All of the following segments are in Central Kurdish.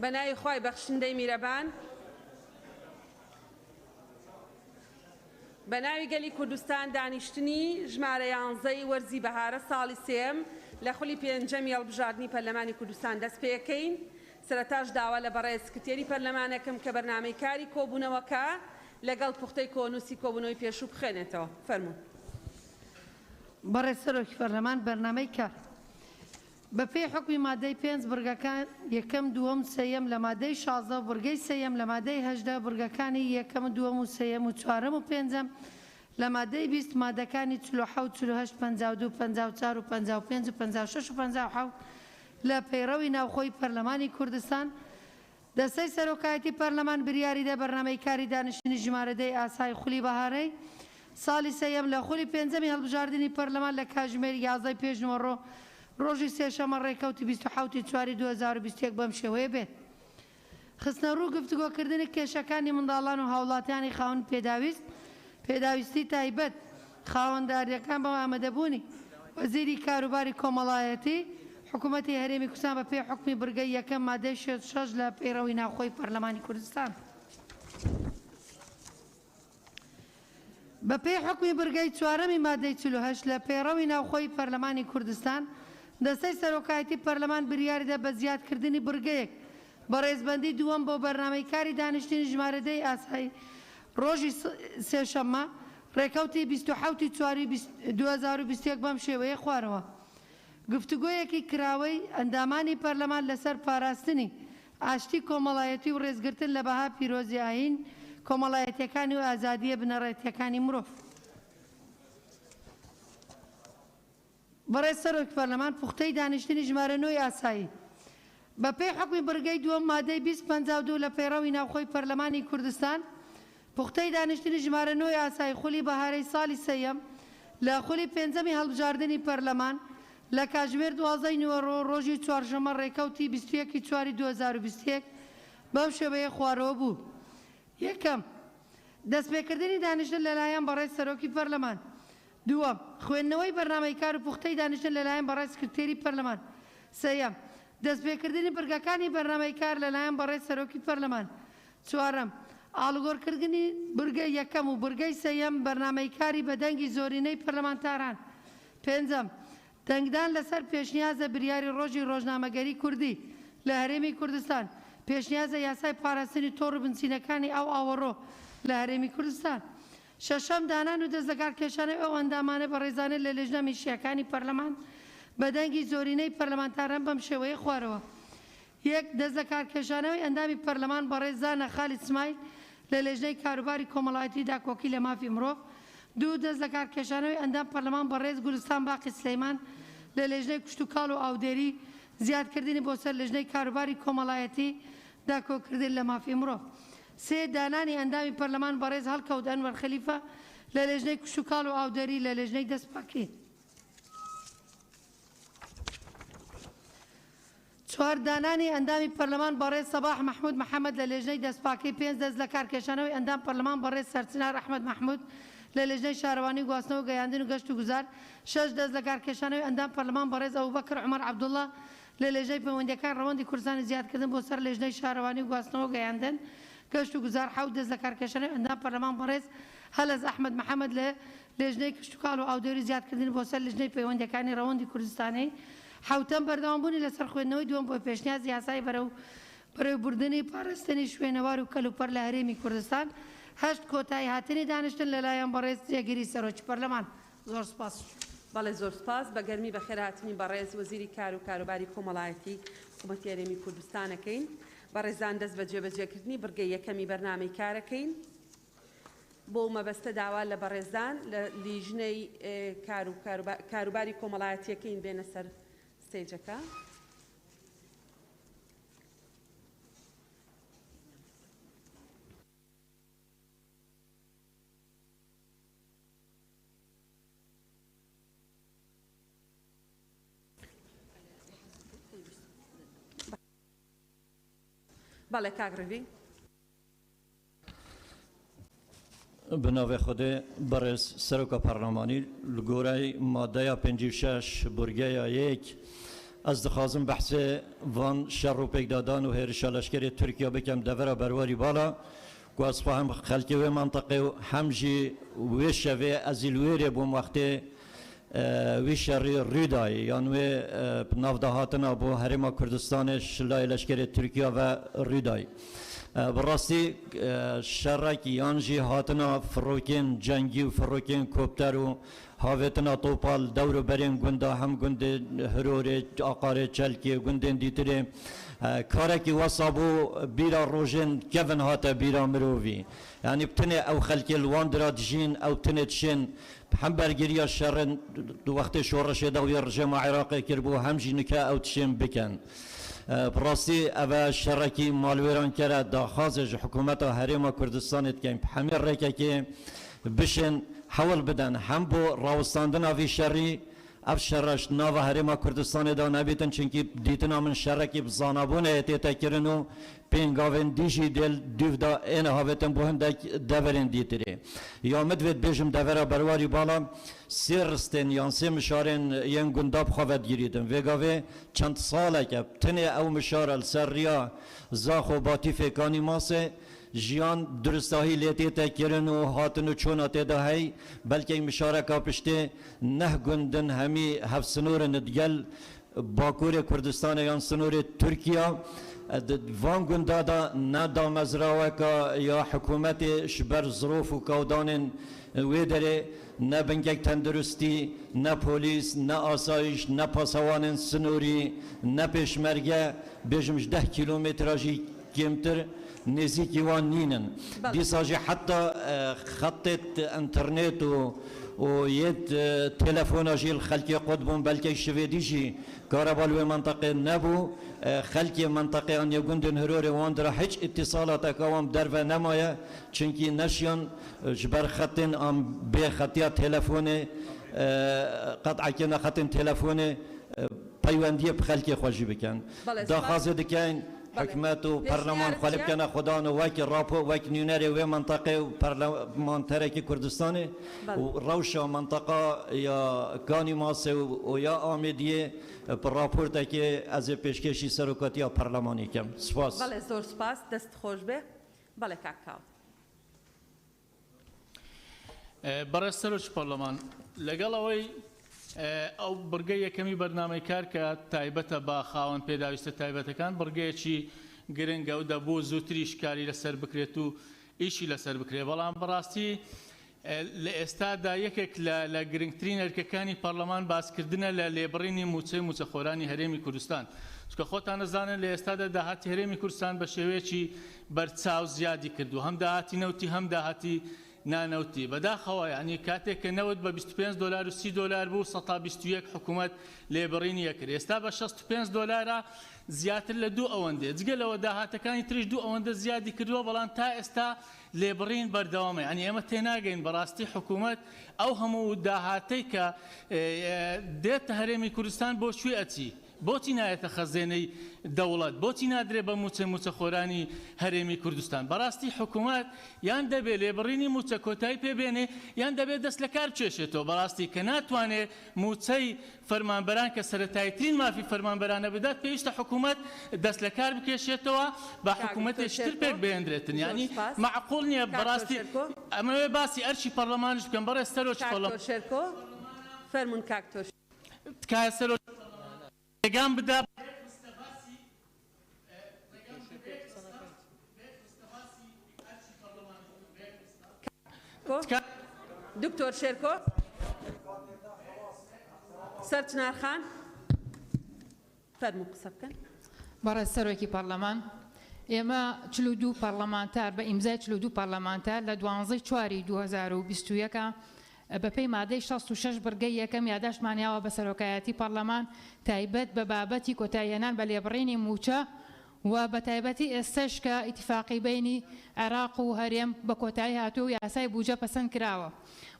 بەناوی خوای بەخشندەی میرەبان بەناوی گەلی کوردستان دانیشتنی ژمارە 11 وەرزی بەهارە ساڵی سێم لە خولی پێنجەمی هەڵبژاردننی پەرلەمانی کوردستان دەست پێەکەین. سەرەتاش داوا لە بەڕێز سکرتێری پەرلەمانەکەم کە بەرنامەی کاری کۆبوونەوەکە لەگەڵ پوختەی کۆنووسی کۆبوونەوەی پێشوو بخێنێتەوە. فەرموون. بەڕێز سەرۆکی پەرلەمان بەرنامەی کار بە پێی حکمی مادەی 5 بڕگەکان یەکەم دووەم سێیەم لە مادەی 16 بڕگەی سێیەم لە مادەی 18 بڕگەکانی یەکەم دووەم و سێیەم و چوارەم و پێنجەم لە مادەی 20 مادەکانی 47 48 52 54 و 55 و 56 و 57 لە پەیڕەوی ناوخۆی پەرلەمانی کوردستان دەستەی سەرۆکایەتی پەرلەمان بریاریدە بەرنامەی کاری دانیشتنی ژمارەدەی ئاسای خولی بەهارەی ساڵی سێیەم لە خولی پێنجەمی هەڵبژاردننی پەرلەمان لە کاتژمێر 11 پێشنەوەڕۆ ڕۆژی سێشەمە ڕێکەوتی 27 چواری 2021 بەم شێوەیە بێت. خستنە ڕوو گفتوگۆکردنی کێشەکانی منداڵان و هاوڵاتیانی خاوەن پێداویستی تایبەت خاوەنداریەکان بەم ئامادەبوونی وەزیری کاروباری کۆمەڵایەتی حکوومەتی هەرێمی کوردستان بە پێی حکمی بڕگەی یەکەم مادەی 6 لە پەیڕەوی ناوخۆی پەرلەمانی کوردستان بە پێی حکمی بڕگەی چوارەمی مادەی 48 لە پەیڕەوی ناوخۆی پەرلەمانی کوردستان دەستەی سەرۆکایەتی پەرلەمان بریاریدە بە زیادکردنی بڕگەیەک بە ڕێزبەندی دووەم بۆ بەرنامەی کاری دانیشتنی ژمارەدەی ئاسایی ڕۆژی سێشەممە ڕێکەوتی 27 چواری 2021 بەم شێوەیە خوارەوە. گفتوگۆیەکی کراوەی ئەندامانی پەرلەمان لەسەر پاراستنی ئاشتی کۆمەڵایەتی و ڕێزگرتن لە بەها پیرۆزی ئاین کۆمەڵایەتیەکانی و ئازادیە بنەڕێتیەکانی مرۆڤ. بەڕێز سەرۆکی پەرلەمان پوختەی دانیشتنی ژمارە 9 ئاسایی بە پێی حکمی بڕگەی دووەم مادەی 252 لە پەیڕەوی ناوخۆی پەرلەمانی کوردستان پوختەی دانیشتنی ژمارە 9 ئاسایی خولی بەهارەی ساڵی سێیەم لە خولی پێنجەمی هەڵبژاردننی پەرلەمان لە کاتژمێر 12 نیوەڕۆ ڕۆژی چوارشەمە ڕێکەوتی 21 چواری 2021 بەم شێوەیە خوارەوە بوو. یەکەم دەستپێکردنی دانیشتن لەلایەن بەڕێز سەرۆکی پەرلەمان. دووەم خوێندنەوەی بەرنامەی کار و پوختەی دانیشتن لەلایەن بەڕێز سکرتێری پەرلەمان. سێیەم دەستپێکردنی بڕگەکانی بەرنامەی کار لەلایەن بەڕێز سەرۆکی پەرلەمان. چوارەم ئاڵوگۆڕکردنی بڕگەی یەکەم و بڕگەی سێیەم بەرنامەی کاری بە دەنگی زۆرینەی پەرلەمانتاران. پێنجەم دەنگدان لەسەر پێشنیازە بریاری ڕۆژی ڕۆژنامەگەری کوردی لە هەرێمی کوردستان پێشنیازە یاسای پاراستنی تۆڕ و بنچینەکانی ئەو ئاوەڕۆ لە هەرێمی کوردستان. شەشەم دانان و دەستەکار کێشانەی ئەو ئەندامانە بە ڕێزانێت لە لێژنە میشیەکانی پەرلەمان بە دەنگی زۆرینەی پەرلەمانتاران بەم شێوەیە خوارەوە. یەک دەستەکار کێشانەوەی ئەندامی پەرلەمان بە ڕێزانە خالید سمایل لە لێژنەی کاروباری کۆمەڵایەتی داکۆکی لە مافی مرۆڤ. دوو دەستەکار کێشانەوەی ئەندام پەرلەمان بە ڕێز گورستان باقی سلەیمان لە لێژنەی کوشت و کاڵ و ئاودێری زیادکردنی بۆ سەر لێژنەی کاروباری کۆمەڵایەتی داکۆکردن لە مافی مرۆڤ. سێ دانانی ئەندامی پەرلەمان بەڕێز هەڵکەوت ئەنوەر خەلیفە لە لێژنەی کوشت و کاڵ و ئاودێری لە لێژنەی دەستپاکی. چوار دانانی ئەندامی پەرلەمان بەڕێز سەباح محمود محەممەد لە لێژنەی دەستپاکی. پێنج دەست لە کارکێشانەوەی ئەندام پەرلەمان بەڕێز سەرچنار ئەحمەد محمود لە لێژنەی شارەوانی گواستنەوە گەیاندن و گەشت و گوزار. شەش دەست لە کارکێشانەوەی ئەندام پەرلەمان بەڕێز ئەبوبەکر عومەر عەبدوڵڵا لە لێژنەی پەیوەندیەکان ڕەوەندی کوردستانی زیادکردن بۆ سەر لێژنەی شارەوانی گواستنەوە گەیاندن گەشت و گوزار. حەوت دەست لە کارکێشانەوەی ئەندام پەرلەمان بەڕێز هەلەز ئەحمەد محەممەد لە لێژنەی کشت و کاڵ و ئاودێری زیادکردن بۆ سەر لێژنەی پەیوەندیەکانی ڕەوەندی کوردستانی. حوتەم بەردەوامبوونی لەسەر خوێندنەوەی دووەم بۆ پێشنیازی یاسای بەرەوبردننی پاراستنی شوێنەوار و کەلوپەر لە هەرێمی کوردستان. هەشت کۆتایی هاتنی دانیشتن لەلایەن بەڕێز جێگیری سەرۆکی پەرلەمان. زۆر سپاس. بەڵێ زۆر سپاس بە گەرمی بە خێرهاتنی بەڕێز وەزیری کار و کاروباری کۆمەڵایەتی حکوومەتی هەرێمی کوردستانەکەین. بەڕێزان دەست بە جێبەجێکردنی بڕگەی یەکەمی بەرنامەی کارەکەین. بۆ مەبەستە داوا لە بەڕێزان لە لیژنەی کاروباری کۆمەڵایەتیەکەین بێنە سەر ستێجەکە. بەڵێ کاگڕوی. بناوی خود برس سرک پارلمانی لگورای ماده 56 برگه یک از دخوازم بحث وان شر و پیگدادان و هرش لشکری ترکیه بکم دورا برواری بالا و از فهم خلکی و منطقه و همجی ویشوی از الویری بوم وقتی ویشری ریدای یعنی نافدهاتنا بو هرما کردستان شلای لشکری ترکیه و ریدای براستی شرکی یانجی هاتنا فروکین جنگی و فروکین کوپتر و هاوتنا توپال دور برین گنده هم گنده هروره آقاره چلکی گنده دیتره کارکی وصابو بیرا روژن کفن هاتا بیرا مروفی یعنی بتنه او خلکی الواندرا دجین او بتنه تشین هم برگیری شرن دو وقت شورش دوی رجم عراقی کربو همجی نکا او تشین بکن براستی اوه شرکی مالویران کرد داخازج حکومت هرما کردستانت کن همه رکه که بشن حول بدن هم بو راوستاندن آوی شری اف شرش ناو هرما کردستان دا نبیتن چنکی دیتنا من شرکی بزانابون ایتیتا کرنو پینگاوین دیجی دل دیو دا این هاوتن بو هم دا دورین دیتره یا مدوید بیجم دورا برواری بالا سیرستن یان سی مشارن ین گنداب خواهد گیریدن وگاوه چند ساله که تنه او مشار السریا زاخو باتی فکانی ماسه جیان درستاهی لیتی تکرن و هاتن و چونات دهی بلکه مشارکه پشته نه گندن همی هفت سنور ندگل باکور کردستان یا سنور ترکیه وان گندادا نه دامزراوه که یا حکومت شبر ظروف و کودان ویدره نه بنگک تندرستی نه پلیس نه آسایش نه پاسوان سنوری نه پیشمرگه بیشمش 10 کیلومتراجی کمتر نزیکی وان نینن دیساجی حتی خط انترنت و یت تلفن جیل خلکی قطبون بلکه شویدیشی کاربالوی منطقه نبو خلکی منطقه آن یگوندن هرور واندرا هیچ اتصالات اکوام در و نمایه چونکی نشیان جبر خطین ام به خطیه تلفن قطع کنه خطین تلفن پیوندی بخلکی خوشی بکن داخازه دکین حکمت و پارلمان خالب کنه خدا و وک راپو وک نیونری و منطقه و پارلمان ترکی کردستان و روش منطقه یا کانی ماسه و یا آمدیه پر راپورت که از پیشکشی سرکاتی پارلمانی کم سپاس بله زور سپاس دست خوش به بله کاکاو برای سروش پارلمان لگل اوی او برگه یکمی برنامه کار که تایبت با خواهان پیداویست تایبت کن برگه چی گرنگ او دبو زوتریش کاری لسر بکریت و ایشی لسر بکریت ولام براستی لئستاد یکک لگرنگترین ارککانی پارلمان باز کردنه للیبرینی موچه خورانی هرمی کردستان چون خودتان زانن لئستاد دهاتی هرمی کردستان به شوی چی برچاو زیادی کردو هم دهاتی نوتی هم دهاتی نانوتی بداخوا يعني كاتك نود ب $25 و $30 بو سطا 21 حكومت ليبريني يكري استابا $65 زياتر لدو اوندي زقل وداهات كان تريج دو اوند زيادة كردو بلان تا استا ليبرين بردوامه يعني اما تناقين براستي حكومت او همو داهاتي ك ديت هرمي كردستان بو شوي اتي بۆچی نایەتە خەزێنەی دەوڵەت بۆچی نادرێ بە موچە خۆرانی هەرێمی کوردستان بەڕاستی حکوومەت یان دەبێت لێبڕینی موچە کۆتایی پێبێنێ یان دەبێت دەست لە کار بچێشێتەوە بەڕاستی کە ناتوانێت موچەی فەرمانبەران کە سەرەتاییترین مافی فەرمانبەرانە بدات پێویستە حکوومەت دەست لە کار بکێشێتەوە بە حکوومەتێکتر پێک بێندرێتن یعنی معقول نییە بەڕاستی ئەمەوێ باسی ئەرچی پەرلەمانش بکەم بەڕێ سەرۆکی فەرمون کاکتۆر تکایە سەرۆ لگام بدا دکتور شرکو سرچنار خان فرمو قسە بکەن بەڕێز سەرۆکی پەرلەمان ئێمە 42 پەرلەمانتار بە ئیمزای 42 پەرلەمانتار لە 12/4/2021 بەپێی مادەی 66 بڕگەی یەکەم یاداشتمانیاوە بە سەرۆکایەتی پەرلەمان تایبەت بە بابەتی کۆتاییهێنان بە لێبڕینی موچە و بە تایبەتی ئێستش کە ئیتیفاقی بینی عێراق و هەرێم بە کۆتایی هاتووە و یاسای بوجە پەسەند کراوە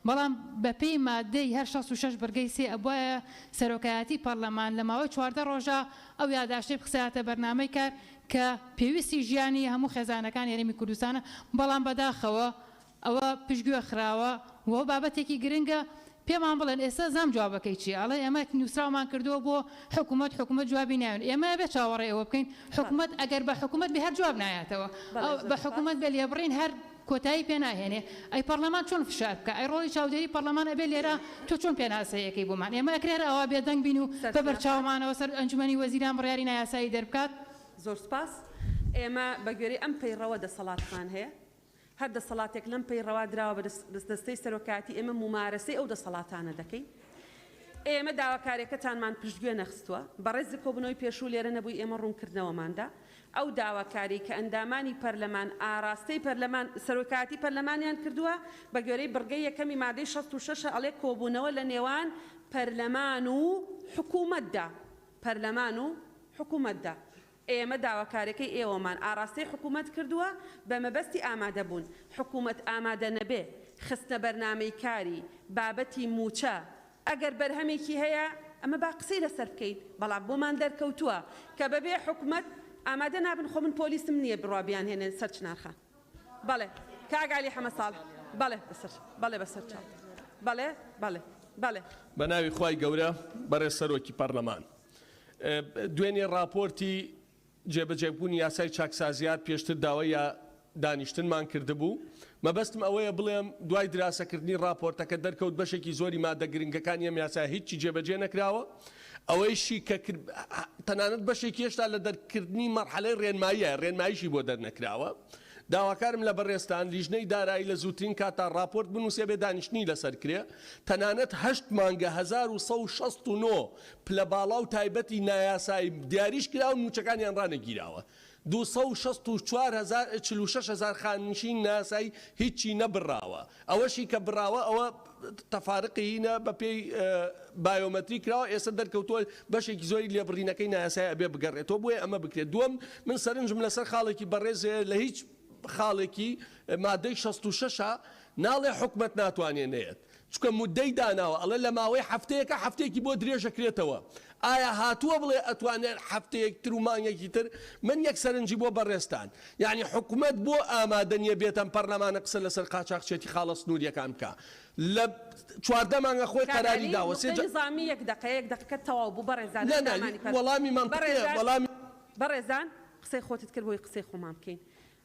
بەڵام بەپێی مادەی هەر 66 بڕگەی سێ ئەبووایە سەرۆکایەتی پەرلەمان لە ماوەی 14 ڕۆژە ئەو یاداشتەی بخسایەتە بەرنامەی کار کە پێویستی ژیانی هەموو خێزانەکان هەرێمی کوردستانە بەڵام بەداخەوە ئەوە پشتگوێ خراوە و بابەتێکی گرنگە پێمان بڵێن ئێستا زام جوابەکەی چی ئەڵێ ئێمە نووسراومان کردووە بۆ حکوومەت جوابی ناوێن ئێمە بێ چاوەڕێ ئەوە بکەین حکوومەت ئەگەر بە حکوومەت بێ هەر جواب نایاتەوە بە حکوومەت بێ لێبڕین هەر کۆتایی پێ ناهێنێ ئەی پەرلەمان چۆن فشار بکە ئەی ڕۆڵی چاودێری پەرلەمان ئەبێ لێرە تۆ چۆن پێناسەیەکەی بۆمان ئێمە ئەکرێرە ئەوە بێدەنگ بین و بە بەرچاومانەوە سەر ئەنجومەنی وەزیران بڕیاری نایاسایی دەربکات زۆر سپاس ئێمە بەگوێرەی ئەم پەیڕەوە دەسەڵاتمان هەیە هەر دەسەڵاتێک لەم پەیڕەوا دراوە بە دەستەی سەرۆکاتی ئێمە ممارەسەی ئەو دەسەڵاتانە دەکەین ئێمە داواکاریەکەتانمان پشتگوێ نەخستووە بەڕێز کۆبنەوەی پێشوو لێرە نەبووی ئێمە ڕوونکردنەوەماندا ئەو داواکاری کە ئەندامانی پەرلەمان ئاراستەی پەرلەمان سەرۆکاتی پەرلەمانیان کردووە بە گوێرەی بڕگەی یەکەمی مادەی 66 ئەڵێ کۆبوونەوە لە نێوان پەرلەمان و حکوومەتدا پەرلەمان و حکوومەتدا ئێمە داواکارەکەی ئێوەمان ئاراستەی حکوومەت کردووە بە مەبەستی ئامادەبوون حکوومەت ئامادە نەبێ خستە بەرنامەی کاری بابەتی موچە ئەگەر بەرهەمێکی هەیە ئەمە با قسەی لەسەر بکەین بەڵام بۆمان دەرکەوتووە کە بەبێ حکوومەت ئامادە نابن خۆ من پۆلیسم نییە بڕوابیان هێنێن سەر چنارخان بەڵێ کاگالی حەمە ساڵح بەڵێ بەسەر چاو بەڵێ بە ناوی خوای گەورە بەڕێز سەرۆکی پەرلەمان دوێنێ راپۆرتی جێبەجێبوونی یاسای چاکسازیات پێشتر داوای دانیشتنمان کردبوو مەبەستم ئەوەیە بڵێم دوای دراسەکردنی راپۆرتەکە دەرکەوت بەشێکی زۆری مادە گرنگەکانی ئەم یاسا هیچی جێبەجێ نەکراوە ئەوەیشی کە تەنانەت بەشێکی هێشتا لە دەرکردنی مەرحەلەی ڕێنماییشی بۆ دەرنەکراوە داواکارم لە بەڕێستان لیژنەی دارایی لە زووترین کاتا راپۆرت بنووسێ بێ دانیشتنی لەسەر کرێ تەنانەت 8 مانگە 1969 پلە باڵا و تایبەتی نایاسایی دیاریش کرا و موچەکانیان ڕانەگیراوە 264,000 خانشین ناسایی هیچی نەبراوە ئەوەشی کە براوە ئەوە تەفارقینە بە پێی بایۆمەتری کراوە ئێستا دەرکەوتووە بەشێکی زۆری لێبڕینەکەی نایاسایی ئەبێ بگەڕێتەوە بۆیە ئەمە بکرێت دووەم من سەرنجم لەسەر خاڵێکی بەڕێزێ لە هیچ خاڵێکی مادەی 66 ناڵێ حکومەت ناتوانێنێت چکە مودەی داناوە ئەڵێ لە ماوەی هەفتەیەکە هەفتێکی بۆ درێژەکرێتەوە ئایا هاتووە بڵێ ئەتوانێت هەفتەیەکتر و مانگێکی تر من یەک سەرنجی بۆ بەڕێستان یعنی حکومەت بۆ ئامادە نییە بێتەم پەرلەمانە قسە لەسەر قاچاقچێتی خاڵە سنووریەکان بکە لە 14 مانگە خۆی قەراری داوە نظامی یەک دقەکە تەواو بوو بەڕێزان وەڵامی منطقیە بەڕێزان قسەی خۆتت کرد بۆی قسەی خۆمان بکەین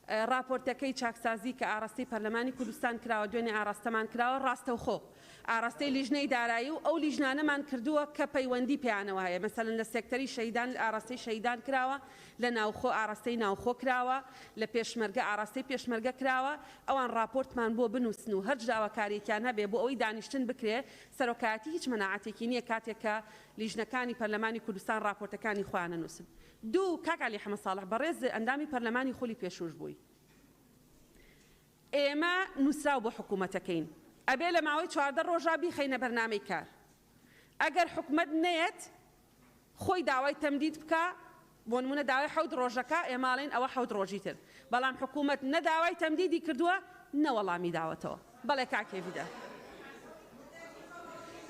راپۆرتەکەی چاکسازی کە ئاراستەی پەرلەمانی کوردستان کراوە دوێنێ ئاراستەمان کراوە ڕاستەوخۆ ئاراستەی لیژنەی دارایی و ئەو لیژنانەمان کردووە کە پەیوەندی پێیانەوە هەیە مەسەلەن لە سێکتەری شەیدان ئاراستەی شەیدان کراوە لە ناوخۆ ئاراستەی ناوخۆ کراوە لە پێشمەرگە ئاراستەی پێشمەرگە کراوە ئەوان راپۆرتمان بۆ بنووسن و هەر داواکاریەکیان هەبێ بۆ ئەوەی دانیشتن بکرێ سەرۆکایەتی هیچ مەناعەتێکی نییە کاتێکە لیژنەکانی پەرلەمانی کوردستان راپۆرتەکانی خۆیان نووسن دوو کاکالی حەمە ساڵح بەڕێز ئەندامی پەرلەمانی خۆلی پێشوش بووی ئێمە نووسراو بۆ حکوومەتەکەین ئەبێ لە ماوەی 14 ڕۆژە بیخەینە بەرنامەی کار ئەگەر حکوومەت نەیەت خۆی داوای تەمدید بکە بۆ نمونە داوای 7 ڕۆژەکە ئێماڵین ئەوە 7 ڕۆژی تر بەڵام حکوومەت نەداوای تەمدیدی کردووە نەوەڵامی داوەتەوە بەڵێ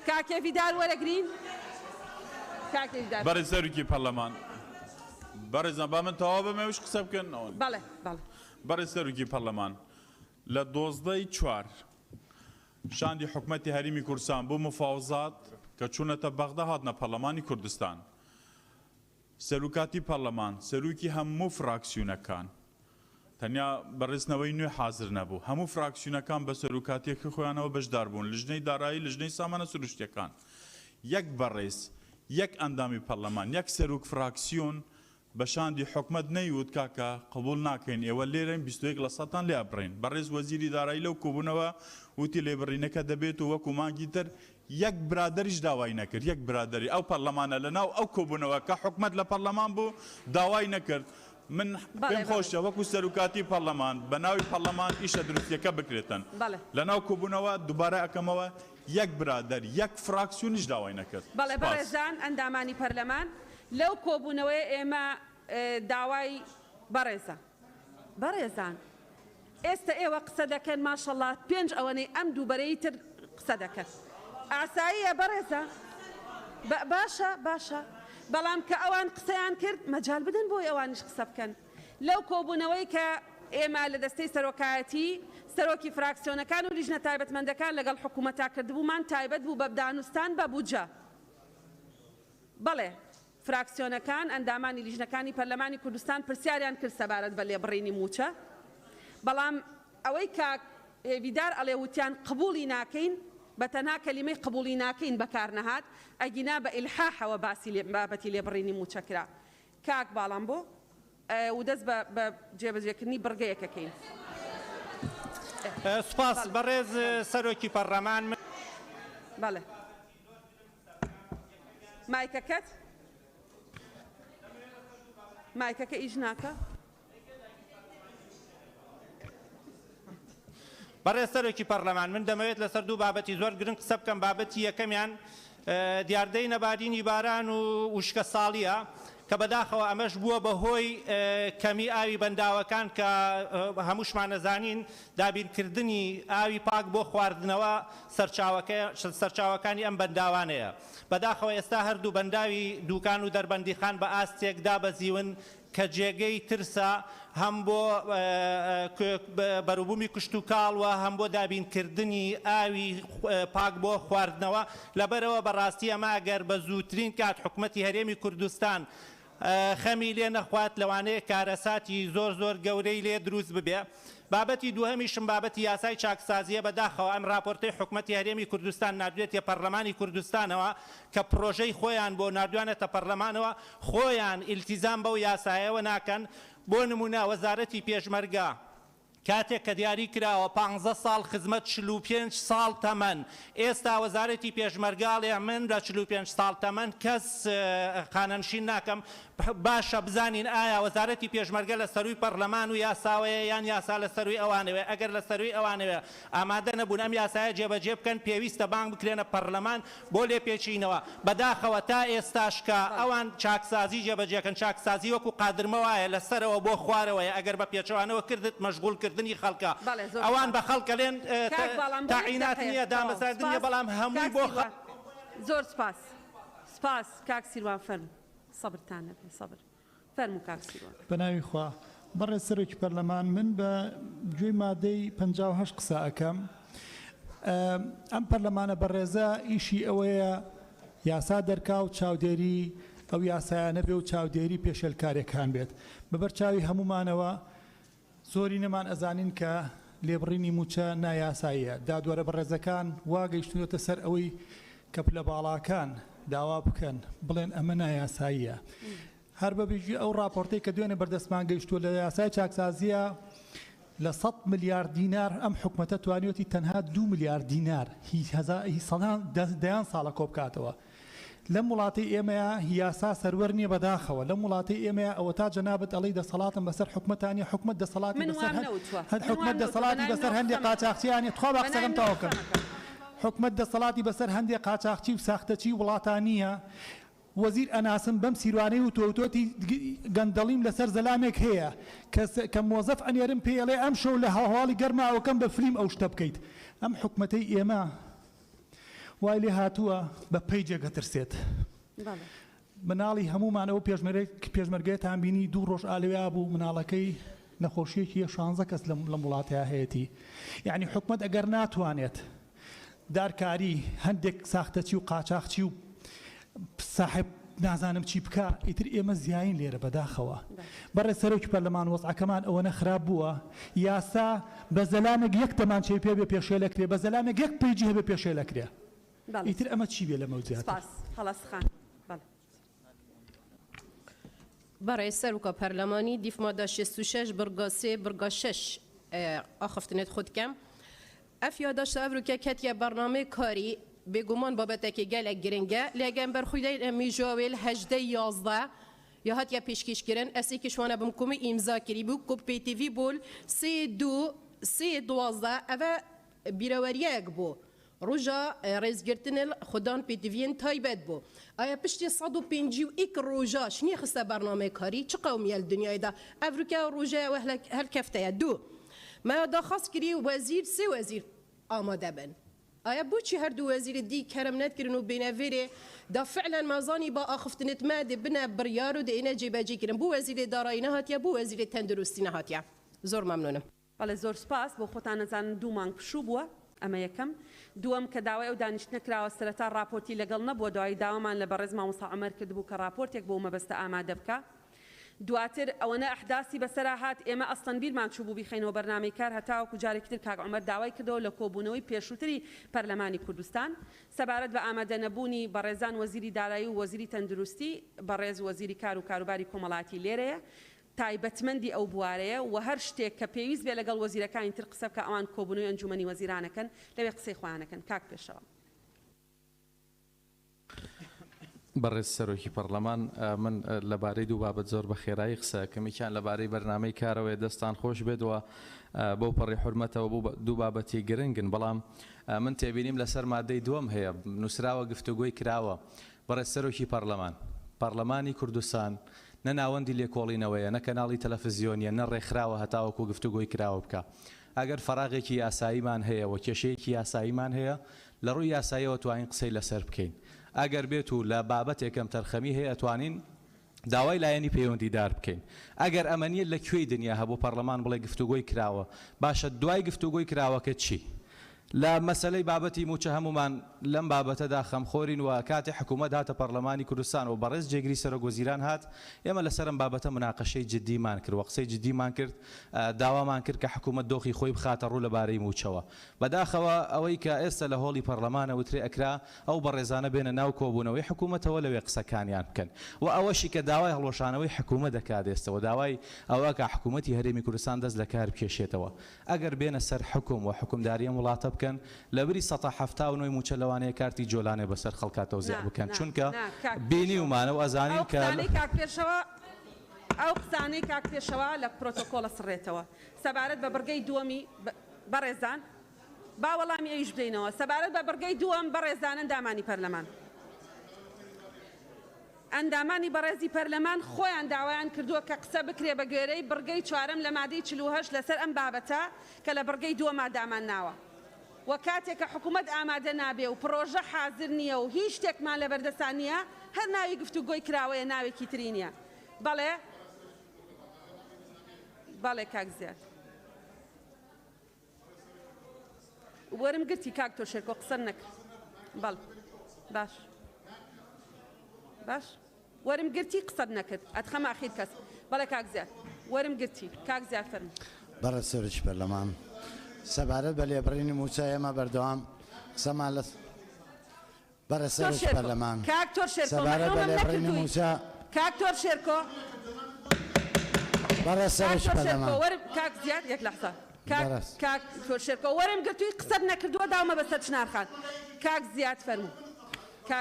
کاکێڤیدار وەرەگرین بەڕێز سەرۆکی پەرلەمان بەڕێزان با من تەواو بەمێوش قسە بکەنەوە بەڵێ بەڕێز سەرۆکی پەرلەمان لە 12/4 شاندی حکومەتی هەرێمی کوردستان بۆ مفاوزات کە چوونەتە بەغدا هاتنە پەرلەمانی کوردستان سەرۆکاتی پەرلەمان سەرۆکی هەموو فراکسیونەکان تەنیا بەڕێزنەوەی نوێ حازر نەبوو هەموو فراکسیونەکان بە سەرۆکاتیەکە خۆیانەوە بەشدار بوون لیژنەی دارایی لیژنەی سامانە سروشتیەکان یەک بەڕێز یەک ئەندامی پەرلەمان یەک سەرۆک فراکسیۆن بە شاندی حکومەت نەیوت کاکە قبول ناکەین ئێوە لێرەن 21% لێ ئەبڕین بەڕێز وەزیری دارایی لەو کۆبوونەوە وتی لێبڕینەکە دەبێت و وەکو مانگی تر یەک برادریش داوای نەکرد یەک برادری ئەو پەرلەمانە لەناو ئەو کۆبوونەوە کە حکومەت لە پەرلەمان بوو داوای نەکرد من پێم خۆشە وەکو سەرۆکاتی پەرلەمان بە ناوی پەرلەمان ئیشە دروستیەکە بکرێتن لەناو کۆبوونەوە دووبارە ئەکەمەوە یەک برادر یەک فراکسیۆنیش داوای نەکرد بەڵێ بەڕێزان ئەندامانی پەرلەمان لەو کۆبوونەوەی ئێمە داوای بەڕێزان ئێستا ئێوە قسە دەکەن ماشەڵڵا 5 ئەوەنەی ئەم دووبەرەی تر قسە دەکەن ئاساییە بەڕێزە باشە بەڵام کە ئەوان قسەیان کرد مەجال بدەن بۆی ئەوانش قسە بکەن لەو کۆبوونەوەی کە ئێمە لە دەستەی سەرۆکایەتی سەرۆکی فراکسیۆنەکان و لیژنە تایبەتمەندەکان لەگەڵ حکوومەتا کردبوومان تایبەت بوو بە دانوستان بە بودجە. بەڵێ فراکسیۆنەکان ئەندامانی لیژنەکانی پەرلەمانی کوردستان پرسیاریان کرد سەبارەت بە لێبڕینی موچە، بەڵام ئەوەی کاک هێویدار ئەڵێ وتیان قبوڵی ناکەین بە تەنها کەلیمەی قبوڵی ناکەین بەکار نەهات ئەگینا بە ئیلحاحەوە باسی بابەتی لێبڕینی موچە کرا. کاک باڵام بۆ و دەست بە جێبەجێکردنی بڕگەیەکەکەین. سپاس بەڕێز سەرۆکی پەرلەمان. بەڵێ مایکەکەت مایکەکە ئیش ناکە. بەڕێز سەرۆکی پەرلەمان، من دەمەوێت لەسەر دوو بابەتی زۆر گرنگ قسە بکەم. بابەتی یەکەمیان دیاردەی نەبارینی باران و وشکە ساڵیە کە بەداخەوە ئەمەش بووە بەهۆی کەمی ئاوی بەنداوەکان کە هەمووشمان نەزانین دابینکردنی ئاوی پاک بۆ خواردنەوە سەرچاوەکانی ئەم بەنداوانەیە. بەداخەوە ئێستا هەردوو بەنداوی دووکان و دەربەندیخان بە ئاستێک دابەزیون کە جێگەی ترسە هەم بۆ بەروبوومی کشت و کاڵوە هەم بۆ دابینکردنی ئاوی پاک بۆ خواردنەوە. لەبەرەوە بەڕاستی ئەمە ئەگەر بە زووترین کات حکوومەتی هەرێمی کوردستان خەمی لێ نەخوات لەوانەیە کارەساتی زۆر زۆر گەورەی لێ دروست ببێ. بابەتی دووهەمیشم بابەتی یاسای چاکسازیە. بەداخەوە ئەم راپۆرتەی حکوومەتی هەرێمی کوردستان نردوێتە پەرلەمانی کوردستانەوە کە پرۆژەی خۆیان بۆ نردوانێتە پەرلەمانەوە خۆیان ئیلتیزام بەو یاسایەوە ناکەن. بۆ نمونە وەزارەتی پێشمەرگە کاتێک کە دیاری کراوە 15 ساڵ خزمەت 45 ساڵ تەمەن، ئێستا وەزارەتی پێشمەرگاڵێ من لە 45 ساڵ تەمەن کەس خانەنشین ناکەم. باشە بزانین ئایا وەزارەتی پێشمەرگە لە سەروی پەرلەمان و یاساوەیە یان یاسا لە سەروی ئەوانەوێ. ئەگەر لە سەروی ئەوانەوێ ئامادە نەبوون ئەم یاسایە جێبەجێ بکەن پێویستە بانگ بکرێنە پەرلەمان بۆ لێپێچینەوە. بەداخەوە تا ئێستاشکە ئەوان چاکسازی جێبەجێکەن. چاکسازی وەکو قادرمەوەیە لەسەرەوە بۆ خوارەوەیە ئەگەر بە پێچەوانەوە کردت مەشغوڵکردنی خەڵکە ئەوان بە خەڵکە لێن تاعینات نییە دامەزاردنیە بەڵام هەمووی بۆ زۆر سپاس. سپاس کاک سیروان فەرموو. سەبرتان هەبێ سەبر فەرموو کاک سیروان. بەناوی خوا بەڕێز سەرۆکی پەرلەمان، من بە گوێی مادەی 58 قسە ئەەکەم. ئەم پەرلەمانە بەڕێزە ئیشی ئەوەیە یاسا دەرکا و چاودێری ئەو یاسایانە بێ و چاودێری پێشەلکارێکان بێت. بەبەرچاوی هەمومانەوە زۆری نەمان ئەزانین کە لێبڕینی موچە نایاساییە. دادوەرە بەڕێزەکان واگەیشتونەتە سەر ئەوەی کە پلە باڵاکان داوا بکەن بڵێن ئەمە نایاساییە. هەر بەبیژی ئەو راپۆرتەی کە دوێنێ بەردەستمان گەیشتووە لە یاسای چاکسازیە لە 100 ملیارد دینار ئەم حکوومەتە توانیوەتی تەنها 2 ملیارد دینار هی سەڵان دەیان ساڵە کۆ بکاتەوە. لەم وڵاتی ئێمەیە یاسا سەروەر نییە بەداخەوە. لەم وڵاتی ئێمەیە ئەوە تا جەنابەت ئەڵەی دەسەڵاتم بەسەر حکوومەتانی حکوومەت دەسەڵاتی حکوومەت دەسەڵاتی بەسەر هەندێک قاچاقچیانی تخوا بە قسەکەم تاوەکەم. حکوومەت دەسەڵاتی بەسەر هەندێک قاچاقچی و ساختەچی وڵاتانیە. وەزیر ئەناسم بەم سیروانەی و تۆتۆتی گەندەڵیم لەسەر زەلامێک هەیە کە مۆزەف ئەنێرم پێڵێ ئەم شەو لە هەواڵی گەرماوەکەم بە فلیم ئەو شتە بکەیت. ئەم حکوومەتەی ئێمە وای لێ هاتووە بە پەیجێک دەترسێت. مناڵی هەمومانەوە پێشمەرگێتان بینی 2 ڕۆژ ئالویا بوو مناڵەکەی نەخۆشیەکی 16 کەس لە وڵاتەیە هەیەی. یعنی حکوومەت ئەگەر ناتوانێت دارکاری هەندێک ساختەچی و قاچاقچی و صاحب نازانم چی بکە ئیتر ئێمە زیاین لێرە بەداخەوە. بەڕێز سەرۆکی پەرلەمان وەزعەکەمان ئەوەنە خراپ بووە یاسا بە زەلامێک یەک تەمانچەی پێ بێ پێشێلەکرێ بە زەلامێک یەک پیجی هەبێ پێشێلەکرێ. ئیتر ئەمە چی بێ لە مەوزیات. بەڕێز سەرۆکە پەرلەمانی دیفمادا 66 بڕگا 3 بڕگا 6 ئاخفتنێت خودکەم ئەف یاداشتە ئەڤروکە کەتیە بەرنامەی کاری بێگومان بابەتێکی گەلێک گرنگە لێگەم بەرخوودەی میژاوێل 11 یا هاتیە پێشکەشکردن ئەسێکیشوانە بمکومی ئیمزا کردی بوو کۆ پێتیڤی بول 3/12 ئەvە بیرەوەریەک بوو ڕۆژە ڕێزگرتن خوددان پێتیڤین تایبەت بوو. ئایا پشتی 150 ڕۆژە شنیە خستە بەرنامەی کاری چ قەومیە لە دنیایدا ئەڤروکە ڕۆژەیەوە هەرکەفتەیە دوو ما داخواست کردی وەزیر 3 وەزیر ئامادە بن. ئایا بۆچی هەردوو وەزیری دی کەرم نەتکردن و بێنەڤێرێ دا فعلا مازانی با ئاخفتنت مادێ بنە بڕیار و دێنە جێبەجێکردن بۆ وەزیری دارایی نەهاتیە بۆ وەزیری تەندروستی نەهاتیە. زۆر مەمنونم. بەڵێ زۆر سپاس بۆ خۆتان نەزانن 2 مانگ پشوو بووە ئەمە یەکەم دووەم کە داوای ئەو دانیشتنە کراوە سەرەتا راپۆرتی لەگەڵ نەبووە دوای داوامان لە بەڕێز مامۆستا عومەر کردبوو کە راپۆرتێک بۆ مەبەستە ئامادە بکە دواتر ئەوەنە ئەحداسی بەسەرا هات ئێمە ئەسڵەن بیرمان چوو بوو بیخەینەوە بەرنامەی کار هەتاوەکو جارێکی تر کاک عومەر داوای کردەوە لە کۆبوونەوەی پێشووتری پەرلەمانی کوردستان سەبارەت بە ئامادە نەبوونی بەڕێزان وەزیری دارایی و وەزیری تەندروستی بەڕێز وەزیری کار و کاروباری کۆمەڵاتی لێرەیە تایبەتمەندی ئەو بوارەیە و هەر شتێک کە پێویست بێ لەگەڵ وەزیرەکانی تر قسە بکە ئەوان کۆبوونەوەی ئەنجومەنی وەزیرانەکەن لەوێ قسەی خۆیانەکەن کاک پێشەوە بەڕێز سەرۆکی پەرلەمان من لەبارەی دوو بابەت زۆر بە خێرایی قسەکەمیان لەبارەی بەرنامەی کارەوەی دەستان خۆش بێتەوە بەو پەڕی حرمەتەوە بوو دوو بابەتی گرنگن بەڵام من تێبینیم لەسەر مادەی دووەم هەیە نووسراوە گفتوگۆی کراوە بەڕێز سەرۆکی پەرلەمان پەرلەمانی کوردستان نە ناوەندی لێکۆڵینەوەیە نە کەناڵی تەلەڤیزیۆنیە نە ڕێکخراوە هەتاوەکو گفتوگۆی کراوە بکە ئەگەر فەراغێکی یاساییمان هەیە و کێشەیەکی یاساییمان هەیە لە ڕووی یاساییەوە توانین قسەی لەسەر بکەین ئەگەر بێت و لە بابەتێکم تەرخەمی هەیە توانین داوای لایەنی پەیوەندیدار بکەین ئەگەر ئەمەنیە لە کوێی دنیا هەبوو پەرلەمان بڵێ گفتوگۆی کراوە باشە دوای گفتوگۆی کراوەکە چی لە مەسلەی بابەتی موچە هەمومان لەم بابەتەدا خەمخۆرین و کاتی حکوومەت هاتە پەرلەمانی کوردستان و بەڕێز جێگری سەرۆکوەزیران هات ئێمە لەسەرم بابەتە مناقەشەی جدیمان کرد و قسەی جدیمان کرد داوامان کرد کە حکوومەت دۆخی خۆی بخاتە ڕوو لەبارەی موچەوە بەداخەوە ئەوەی کە ئێستا لە هۆڵی پەرلەمانە وترێ ئەکرا ئەو بەڕێزانە بێنە ناو کۆبوونەوەی حکوومەتەوە لەوێ قسەکانیان بکەن و ئەوەشی کە داوای هەڵۆشانەوەی حکوومەت دەکات ئێستەوە داوای ئەوە کە حکوومەتی هەرێمی کوردستان دەست لە کار بکێشێتەوە ئەگەر بێنە سەر حکوم و حکومداریە وڵاتە بکەن لەبری 1970 موچە لەوانەیە کارتی جۆلانێ بەسەر خەڵکا تەوزیع بکەن چونکە بینی ومانە و ئەزانین کە ئەو قسانەی کاک پێشەوە لە پرۆتۆکۆڵە سڕێتەوە سەبارەت بە بەرگەی دووەمی بەڕێزان با وەڵامی ئەویش بدەینەوە سەبارەت بە بەرگەی دووەم بەڕێزان ئەندامانی پەرلەمان ئەندامانی بەڕێزی پەرلەمان خۆیان داوایان کردووە کە قسە بکرێ بە گوێرەی بەرگەی چوارەم لە مادەی 48 لەسەر ئەم بابەتە کە لە بەرگەی دووەما دامان ناوە و کاتێک کە حکوومەت ئامادە نابێ و پرۆژە حازر نییە و هیچ شتێکمان لە بەردەستان نییە هەر ناوی گفتوگۆی کراوەیە ناوێکی تری نییە بەڵێ کاک زیاد وەرم گرتی کاک تۆ شێرکۆ قسە نەکرد بەڵ باش وەرم گرتی قسەت نەکرد ئەتخەمە ئاخیر کەس بەڵێ کاک زیاد وەرم گرتی کاک زیاد فەرموو بەڕێز سەرۆکی پەرلەمان سەبارەت بە لێبڕینی موچە ئێمە بەردەوام قسەمان لە بەڕێز سەرۆکی پەرلەمان سەبارەت بە لێبڕینی موچە کاک تۆر شێرکۆ بەڕێز سەرۆکی پەرلەمان کاک زیاد یەک لەحظە کاک تۆر شێرکۆ وەرم گرتووی قسەت نەکردووە داومە بەسەر چنارخان کاک زیاد فەرموو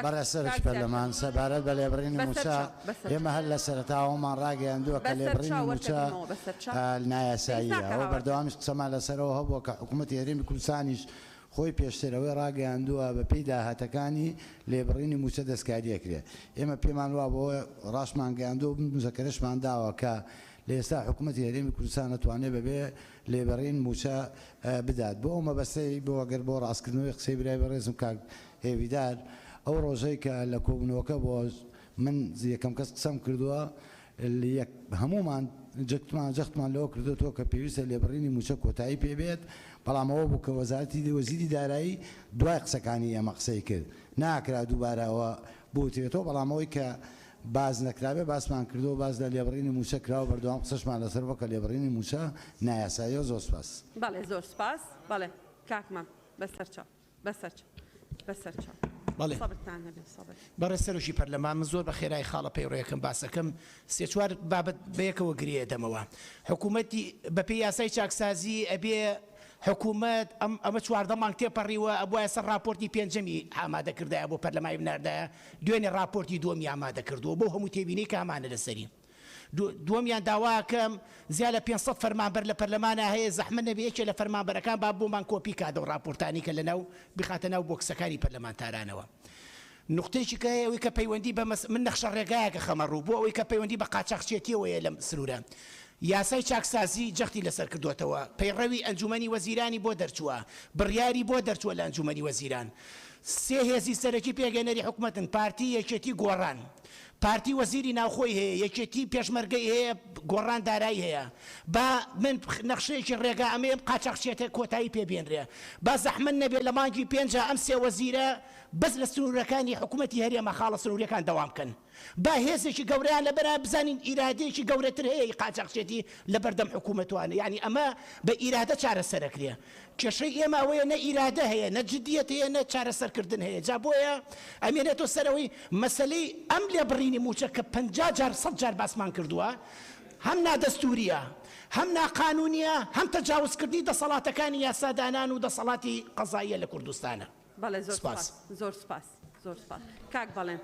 بەڕێز سەرۆکی پەرلەمان سەبارەت بە لێبڕینی موچە ئێمە هەر لە سەرەتاوەمان ڕاگەیاندووە کە لێبڕینی موچە نایاساییە ئەوە بەردەوامیش قسەمان لەسەرەوە هەبووە کە حکوومەتی هەرێمی کوردستانیش خۆی پێشترەوەی ڕاگەیاندووە بە پێی داهاتەکانی لێبڕینی موچە دەستکاریەکرێ ئێمە پێمان وا بەوە ڕاشمان گەیاندووە مزەکەرەشمان داوە کە لە ئێستا حکوومەتی هەرێمی کوردستان نەتوانێت بەبێ لێبڕین موچە بدات بۆ مەبەستەی بۆ ئەگەر بۆ ڕاستکردنەوەی قسەی برای بەڕێزم کاک هێویدار ئەو ڕۆژەی کە لە کۆبوونەوەکە بۆ من یەکەم کەس قسەم کردووە هەمومان جەختمان لەوە کردوەوە کە پێویستە لێبڕینی موچە کۆتایی پێبێت بەڵام ئەوە بوو کە وەزیری دارایی دوای قسەکانی ئەمە قسەی کرد ناکرا دووبارەوە بوتێتەوە بەڵام ئەوەی کە باز نەکرابێ باسمان کردو باز لە لێبڕینی موچە کراوە بەردەوام قسەشمان لەسەر وە کە لێبڕینی موچە نایاساییە زۆر سپاس بەڵێ زۆر سپاس بەڵێ کاکمان بەسەرچاو بەڕێز سەرۆکی پەرلەمان من زۆر بە خێرای خاڵە پەیڕۆیەکەم باسەکەم سێ چوار بابەت بەیەکەوە گرێ دەمەوە حکوومەتی بەپێی یاسای چاکسازی ئەبێ حکوومەت ئەمە چواردە مانگ تێپەڕیوە ئەبووە سەر راپۆرتی پێنجەمی ئامادەکردایە بۆ پەرلەمانی بناردایە دوێنێ راپۆرتی دووەمی ئامادەکردووە بۆ هەموو تێبینی کە ئامانە لەسەری دووەمیان داواکەم زیاد لە 500 فەرمانبەر لە پەرلەمانە هەیە زەحمە نەبێ یەکێ لە فەرمانبەرەکان با بۆمان کۆپی کادە و راپۆرتانی کە لەناو بخاتە ناو بۆکسەکانی پەرلەمانتارانەوە نقطەیەکی کە ئەوەی کە پەیوەندی بە من نەخشە ڕێگایەکە خەمەڕوو بۆ ئەوەی کە پەیوەندی بە قاچاقچێتیەوەیە لەم سنوورە یاسای چاکسازی جەختی لەسەر کردوێتەوە پەیڕەوی ئەنجومەنی وەزیرانی بۆ دەرچووە بڕیاری بۆ دەرچووە لە ئەنجومەنی وەزیران سێ هێزی سەرەکی پێگەنەری حکوومەتن پارتی یەکێتی گۆڕان پارتی وەزیری ناوخۆی هەیە یەکێتی پێشمەرگەی هەیە گۆڕان دارایی هەیە با من نەخشەیەکی ڕێگا ئەمێ قاچاقچێتە کۆتایی پێبێنرێ با زەحمت نەبێت لە مانگی پێنج ئەم سێ وەزیرە بەس لە سنوورەکانی حکوومەتی هەرێمە خاڵە سنووریەکان دەوام بکەن با هێزێکی گەورەیان لەبەرە بزانین ئیرادەیەکی گەورەتر هەیە قاچاقچێتی لە بەردەم حکوومەتوانە یعنی ئەمە بە ئیرادە چارەسەرەکرێ کێشەی ئێمە ئەوەیە نە ئیرادە هەیە نە جدیەت هەیە نە چارەسەرکردن هەیە جا بۆیە ئەمێنێتەوە سەرەوەی مەسەلەی ئەم لێبڕینی موچە کە 50 جار 100 جار باسمان کردووە هەم نادەستوریە هەم ناقانونیە هەم تەجاوزکردنی دەسەڵاتەکانی یاسادانان و دەسەڵاتی قەزاییە لە کوردستانە. بەڵێ زۆر سپاس زۆر سپاس زۆر سپاس کاک بەڵێن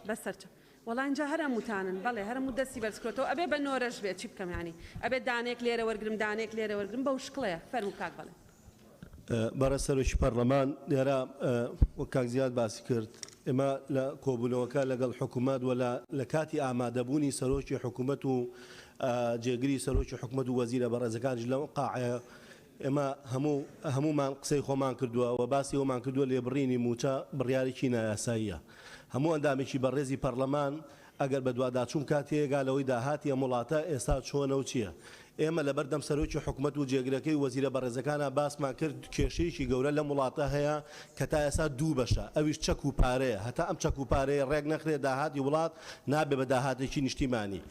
بەسەرچە وەڵا اینجا هەرەموتانن بەڵێ هەرەموو دەستی بەرزکرێتەوە ئەبێ بە نۆرەش بێت چی بکەم ینی ئەبێ دانێک لێرە وەرگرم دانێک لێرە وەرگرم بەو شکڵەیە فەرموو کاک بەڵێن. بەڕە سەرۆکی پەرلەمان لێرە وەک کاک زیاد باسی کرد ئێمە لە کۆبوونەوەکە لەگەڵ حکوومەت و لە کاتی ئامادەبوونی سەرۆکی حکوومەت و جێگیری سەرۆکی حکوومەت و وەزیرە بەڕێزەکانش لەو قاعەیە ئێمە هەمومان قسەی خۆمان کردووە و باسی ئەومان کردووە لێبڕینی موچە بڕیارێکی نایاساییە هەموو ئەندامێکی بەڕێزی پەرلەمان ئەگەر بە دوواداچوون کاتێگا لەوەی داهاتی ئەم وڵاتە ئێستا چۆنە و چییە ئێمە لە بەردەم سەرۆکی حکوومەت و جێگرەکەی وەزیرە بەڕێزەکانە باسمان کرد کێشەیەکی گەورە لە وڵاتە هەیە کە تا ئێستا دوو بەشە ئەویش چەک و پارەیە هەتا ئەم چەک و پارەیە ڕێک نەخرێت داهاتی وڵات نابێ بە داهاتێکی نیشتیمانی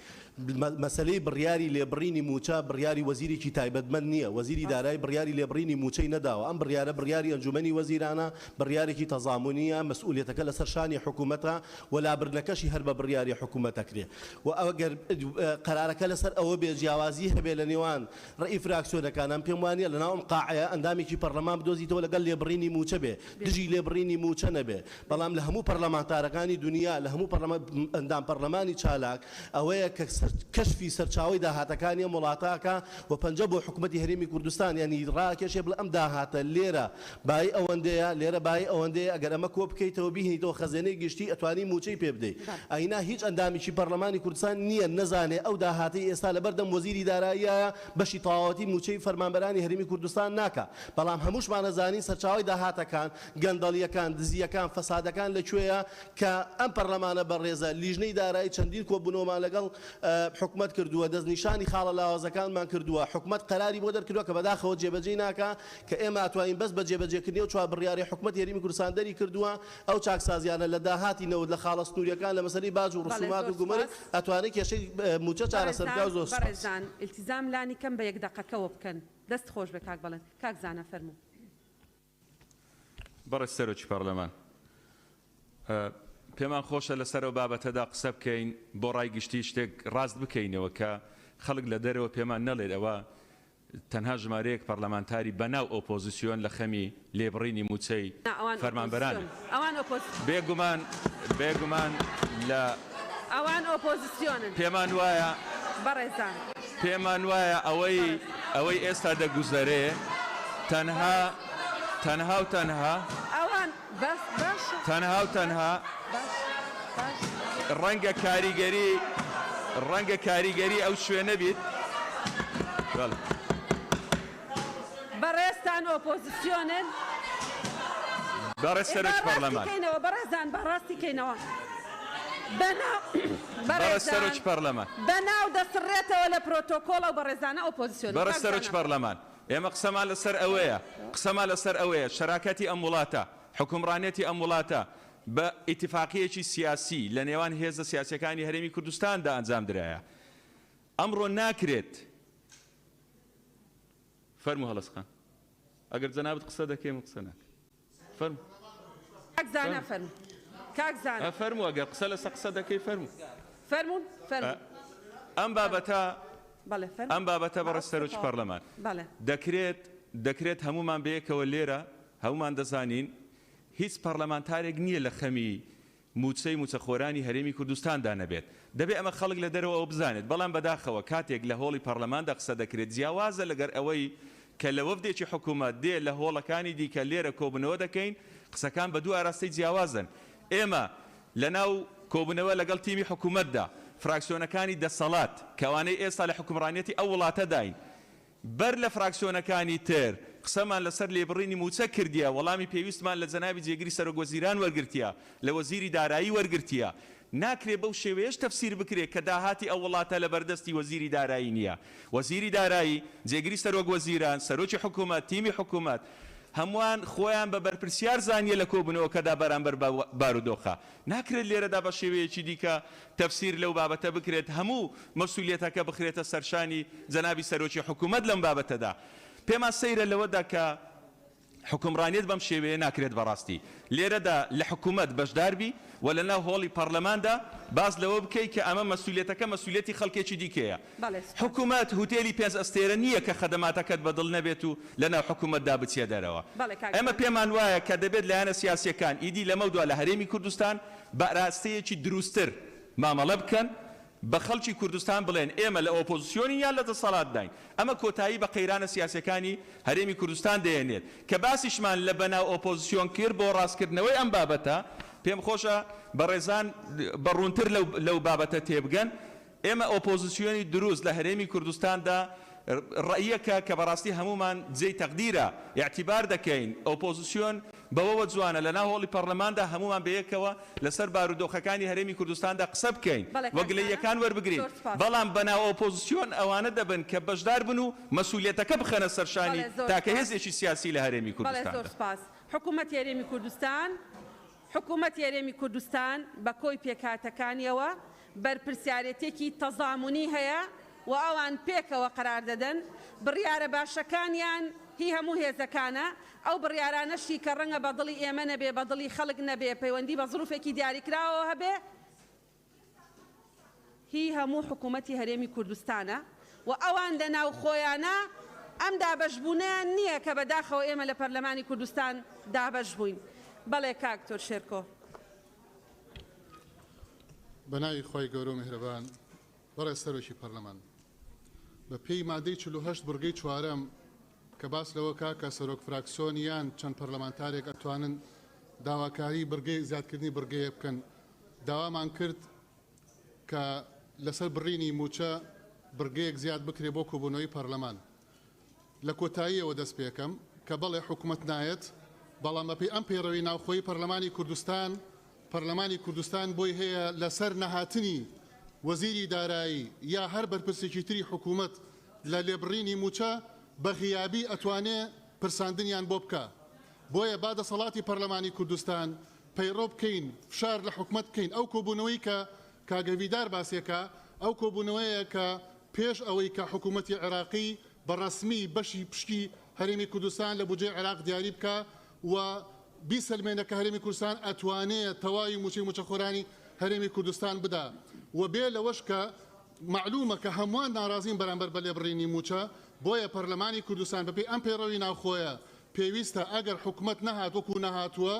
مەسلەی بڕیاری لێبڕینی موچە بڕیاری وەزیرێکی تایبەتمەند نییە وەزیری دارایی بڕیاری لێبڕینی موچەی نەداوە ئەم بڕیارە بڕیاری ئەنجومەنی وەزیرانە بڕیارێکی تەزامونیە مەسئولیەتەکە لەسەر شانی حکوومەتە و لابردنەکەشی هەر بە بڕیاری حکوومەتەکرێ و ئەوەگەر قەرارەکە لەسەر ئەوە بێ جیاوازی هەبێ لە نێوان ڕێی فراکسیۆنەکانم پێم وانە لەناو ئەم قاعەیە ئەندامێکی پەرلەمان بدۆزیتەوە لەگەڵ لێبڕینی موچە بێ دژی لێبڕینی موچە نەبێ بەڵام لە هەموو پەرلەمانتارەکانی دنیا لە هەموو ئەندام پەرلەمانی چالاک ئەوەیە کە کەشفی سەرچاوی داهاتەکانی ئەم وڵاتاکە و پەنجە بۆ حکوومەتی هەرێمی کوردستان ینی ڕاکێشێ بڵێ ئەم داهاتە لێرە بای ئەوەندەیە لێرە بای ئەوەندەیە ئەگەر ئەمە کۆ بکەیتەوە بیهێنیتەوە خەزێنەی گشتی ئەتوانی موچەی پێ بدەیت ئاینا هیچ ئەندامیکی پەرلەمانی کوردستان نییە نەزانێ ئەو داهاتی ئێستا لەبەردەم وەزیری داراییە بەشی تەواوەتی موچەی فەرمانبەرانی هەرێمی کوردستان ناکە بەڵام هەمووشمان نەزانین سەرچاوی داهاتەکان گەندەڵیەکان دزیەکان فەسادەکان لەکوێیە کە ئەم پەرلەمانە بەڕێزە لیژنەی دارایی چەندین کۆبوونەوەمان لەگەڵ حکوومەت کردووە دەستنیشانی خاڵە لاوازەکانمان کردووە حکوومەت قەراری بۆ دەرکردووە کە بەداخەوە جێبەجێ ناکە کە ئێمە ئەتوانین بەس بە جێبەجێکردنی و چوار بڕیاری حکوومەت هەرێمی کوردستان دەری کردووە ئەو چاکسازیانە لە داهاتی نەوت لە خاڵە سنووریەکان لە مەسەلەی باج و ڕسومات و گومەرگ ئەتوانێت کێشەی موچە چارەسەرکا و زۆر بەڕێزان ئیلتیزام لانی کەم بە یەک دەقەکەوە بکەن دەست خۆش بە کاک بەڵێن کاک زانە فەرموو بەڕێز سەرۆکی پەرلەمان پێمان خۆشە لەسەرەوە بابەتەدا قسە بکەین بۆ ڕای گشتی شتێک ڕاست بکەینەوە کە خەڵک لە دەرەوە پێمان نەڵێت ئەوە تەنها ژمارەیەک پەرلەمانتاری بەناو ئۆپۆزیسیۆن لە خەمی لێبڕینی موچەی فەرمانبەران بێگومان لە ئەوان ئۆپۆزیسیۆنن پێمان وایە ئەوەی ئێستا دەگوزەرێ تەنها ڕەنگە کاریگەری ئەو شوێنە بیت بەڕێستان ئۆپۆزیسیۆنن بەڕێز سەرۆکی پەرلەمان بەڕێزان بەڕاستی کەینەوە بەڕێز سەرۆکی پەرلەمان بەناو دەسڕێتەوە لە پرۆتۆکۆڵ و بەڕێزانە ئۆپۆزیسیۆن بەڕێز سەرۆکی پەرلەمان ئێمە قسەمان لەسەر ئەوەیە شەراکەتی ئەم وڵاتە حکومڕانێتی ئەم وڵاتە بە ئیتیفاقیەکی سیاسی لە نێوان هێزە سیاسیەکانی هەرێمی کوردستاندا ئەنجام درایە ئەمڕۆ ناکرێت فەرموو هەڵەسخان ئەگەر جەنابەت قسە دەکەیم قسە ناکە فەرموو ئەگەر قسە لەسەر قسە دەکەی فەرموو ئەم بابەتە بەڕێز سەرۆکی پەرلەمان دەکرێت هەمومان بەیەکەوە لێرە هەمومان دەزانین هیچ پەرلەمانتارێک نییە لە خەمی موچەی موچەخۆرانی هەرێمی کوردستاندا نەبێت دەبێت ئەمە خەڵک لە دەرەوە ئەو بزانێت بەڵام بەداخەوە کاتێک لە هۆڵی پەرلەماندا قسە دەکرێت جیاوازە لەگەر ئەوەی کە لە وەفدێکی حکوومەت دێ لە هۆڵەکانی دیکە لێرە کۆبنەوە دەکەین قسەکان بە دوو ئاراستەی جیاوازن ئێمە لەناو کۆبنەوە لەگەڵ تیمی حکوومەتدا فراکسیۆنەکانی دەسەڵات کەوانەی ئێستا لە حکومڕانێتی ئەو وڵاتە داین بەر لە فراکسیۆنەکانی تر قسەمان لەسەر لێبڕینی موچە کردیە وەڵامی پێویستمان لە جەنابی جێگیری سەرۆکوەزیران وەرگرتیە لە وەزیری دارایی وەرگرتیە ناکرێ بەو شێوەیەش تەفسیر بکرێت کە داهاتی ئەو وڵاتە لە بەردەستی وەزیری دارایی نییە. وەزیری دارایی، جێگیری سەرۆک وەزیران، سەرۆکی حکوومەت، تیمی حکوومەت هەمووان خۆیان بە بەرپرسیار زانیە لە کۆبوونەوەکەدا بەرامبەر بارودۆخە. ناکرێت لێرەدا بە شێوەیەکی دیکە تەفسیر لەو بابەتە بکرێت، هەموو مەسئولیەتەکە بخرێتە سەرشانی جەنابی سەرۆکی حکوومەت لەم بابەتەدا. پێمان سەیرە لەوەدا کە حکومڕانیت بەم شێوەیە ناکرێت بەڕاستی. لێرەدا لە حکوومەت بەشداربی و لە ناو هۆڵی پەرلەماندا باز لەوە بکەیت کە ئەمە مەسئولیەتەکە مەسئولیەتی خەڵکێکی دیکەیە. حکوومەت هوتێلی 5 ئەستێرە نییە کە خەدەماتەکەت بەدڵ نەبێت و لە ناو حکوومەتدا بچێ دەرەوە. ئەمە پێمان وایە کە دەبێت لایەنە سیاسیەکان ئیدی لەمە دووە لە هەرێمی کوردستان بە ڕاستەیەکی دروستتر مامەڵە بکەن، بە خەڵکی کوردستان بڵێن ئێمە لە ئۆپۆزیسیۆنی یان لە دەسەڵات داین. ئەمە کۆتایی بە قەیرانە سیاسەکانی هەرێمی کوردستان دەیەنێت کە باسیشمان لە بەناو ئۆپۆزیسیۆن کرد بۆ ڕاستکردنەوەی ئەم بابەتە. پێم خۆشە بەڕێزان بەڕوونتر لەو بابەتە تێبگەن. ئێمە ئۆپۆزیسیۆنی دروست لە هەرێمی کوردستاندا ڕەیەکە کە بەڕاستی هەمومان جێی تەقدیرە یاعتیبار دەکەین. ئۆپۆزیسیۆن بەوەوە جوانە لە ناو هۆڵی پەرلەماندا هەمومان بەیەکەوە لەسەر بارودۆخەکانی هەرێمی کوردستاندا قسە بکەین، وەگلەیەکان وەربگرین. بەڵام بەناو ئۆپۆزیسیۆن ئەوانە دەبن کە بەشدار بن و مەسئولیەتەکە بخەنە سەرشانی تاکە هێزێکی سیاسی لە هەرێمی کوردستان. حکوومەتی هەرێمی کوردستان حکوومەتی هەرێمی کوردستان بە کۆی پێکهاتەکانیەوە بەرپرسیارەتێکی تەزامونی هەیە و ئەوان پێکەوە قرار دەدەن بڕیارە باشەکانیان هی هەموو هێزەکانە. ئەو بڕیارانەشی کە ڕەنگە بەدڵی ئێمە نەبێ بەدڵی خەڵک نەبێ پەیوەندی بە زروفێکی دیاریکراوە هەبێ هی هەموو حکوومەتی هەرێمی کوردستانە و ئەوان لە ناو خۆیانە ئەم دابەشبوونیان نییە کە بەداخەوە ئێمە لە پەرلەمانی کوردستان دابەش بووین. بەڵێ کاکتۆر شێرکۆ. بەناوی خۆی گەورە و میهرەبان، بەڕێز سەرۆکی پەرلەمان، بە پێی مادەی 48 بڕگەی چوارەم کە باس لەوە کە سەرۆک فراکسیۆنیان چەند پەرلەمانتارێک ئەتوانن داواکاری بڕگەی زیادکردنی بڕگەیە بکەن، داوامان کرد کە لەسەر بڕینی موچە بڕگەیەک زیاد بکرێ بۆ کۆبوونەوەی پەرلەمان. لە کۆتاییەوە دەست پێکەم کە بەڵێ حکوومەت نایەت، بەڵام بەپێی ئەم پەیڕەوی ناوخۆی پەرلەمانی کوردستان بۆی هەیە لەسەر نەهاتنی وەزیری دارایی یا هەر بەرپرسێکی تری حکوومەت لە لێبڕینی موچە بە غیابی ئەتوانێ پرساندنیان بۆ بکە. بۆیە با دەسەڵاتی پەرلەمانی کوردستان پەیڕۆ بکەین، فشار لە حکوومەت بکەین. ئەو کۆبوونەوەی کە کاگەویدار باسیەکە ئەو کۆبوونەوەیە کە پێش ئەوەی کە حکوومەتی عێراقی بەڕەسمی بەشی پشتی هەرێمی کوردستان لە بودجێ عێراق دیاری بکە و بیسەلمێنە کە هەرێمی کوردستان ئەتوانێت تەواوی موچەخۆرانی هەرێمی کوردستان بدا و بێ لەوەش کە معلومە کە هەمووان ناڕازین بەرامبەر بە لێبڕینی موچە. بۆیە پەرلەمانی کوردستان بەپێی ئەم پەیڕەوی ناوخۆیە پێویستە ئەگەر حکوومەت نەهات وەکو نەهاتووە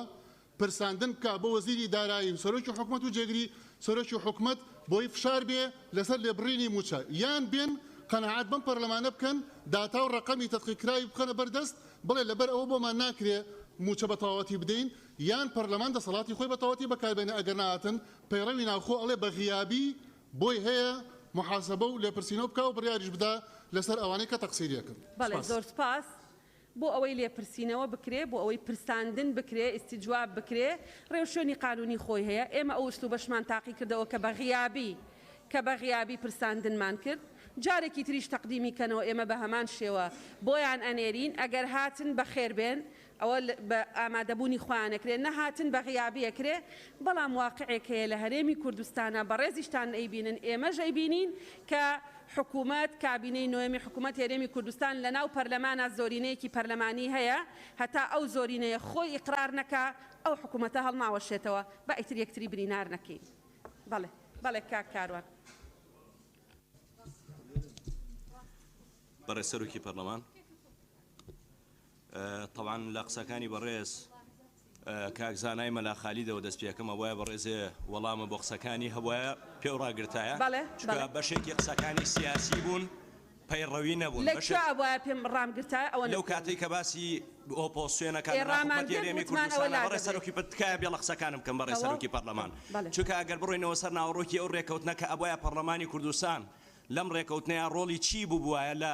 پرساندن بکە بۆ وەزیری دارایی سەرۆکی حکوومەت و جێگری سەرۆکی حکوومەت بۆی فشار بێ لەسەر لێبڕینی موچە، یان بێن قەنەعات بەم پەرلەمانە بکەن داتا و ڕقەمی تەدقیقکراوی بخەنە بەردەست بڵێ لەبەر ئەوە بۆمان ناکرێ موچە بە تەواوەتی بدەین، یان پەرلەمان دەسەڵاتی خۆی بە تەواوەتی بەکاربێنێ ئەگەر نهاتن پەیڕەوی ناوخۆ ئەڵێ بە غیابی بۆی هەیە محاسبە و لێپرسینەوە بکە و بڕیاریش بدا لەسەر ئەوانەی کە تەقسیریەکەن. بەڵێ زۆر سپاس. بۆ ئەوەی لێپرسینەوە بکرێ، بۆ ئەوەی پرساندن بکرێ، ئیستیجواب بکرێ، ڕێوشێنی قانونی خۆی هەیە. ئێمە ئەو ئوستوبەشمان تاقی کردەوە کە بە غیابی پرساندنمان کرد. جارێکی تریش تەقدیمی کەنەوە ئێمە بە هەمان شێوە بۆیان ئەنێرین. ئەگەر هاتن بەخێر بێن ئەوە بە ئامادەبوونی خۆیانەکرێ، نەهاتن بە غیابیەکرێ. بەڵام واقعێک هەیە لە هەرێمی کوردستانە بەڕێزیشتان ئەیبینن، ئێمەش ئەیبینین کە حکوومەت کابینەی نوێمی حکوومەت هەرێمی کوردستان لە ناو پەرلەمانە زۆرینەیەکی پەرلەمانی هەیە، هەتا ئەو زۆرینەیە خۆی ئیقرار نەکا ئەو حکوومەتە هەڵماوەشێتەوە بە ئیتر یەکتری برینار نەکەین. بەڵێ کاک کاروان. بەڕێز سەرۆکی پەرلەمان، طبعاً لە قسەکانی بەڕێز کاک زانای مەلا خالیدەوە دەست پێکەمە وایە بەڕێزێ وەڵامە بۆ قسەکانی هەبوایە پێ و ڕاگرتایە چونکە بەشێکی قسەکانی سیاسی بوون پەیڕەوی نەبوون. لەکوێ وایە پێم ڕامگرتایە ئەوە لەو کاتێک کە باسی ئۆپۆزیسیۆنەکان حکوومەتی هەرێمی کوردستان بەڕێز سەرۆکی تکایە بێڵە قسەکانم بکەم بەڕێز سەرۆکی پەرلەمان، چونکە ئەگەر بڕۆینەوە سەر ناوەڕۆکی ئەو ڕێکەوتنە کە ئەبوایە پەرلەمانی کوردستان لەم ڕێکەوتنەیە ڕۆڵی چی بوو بووایە لە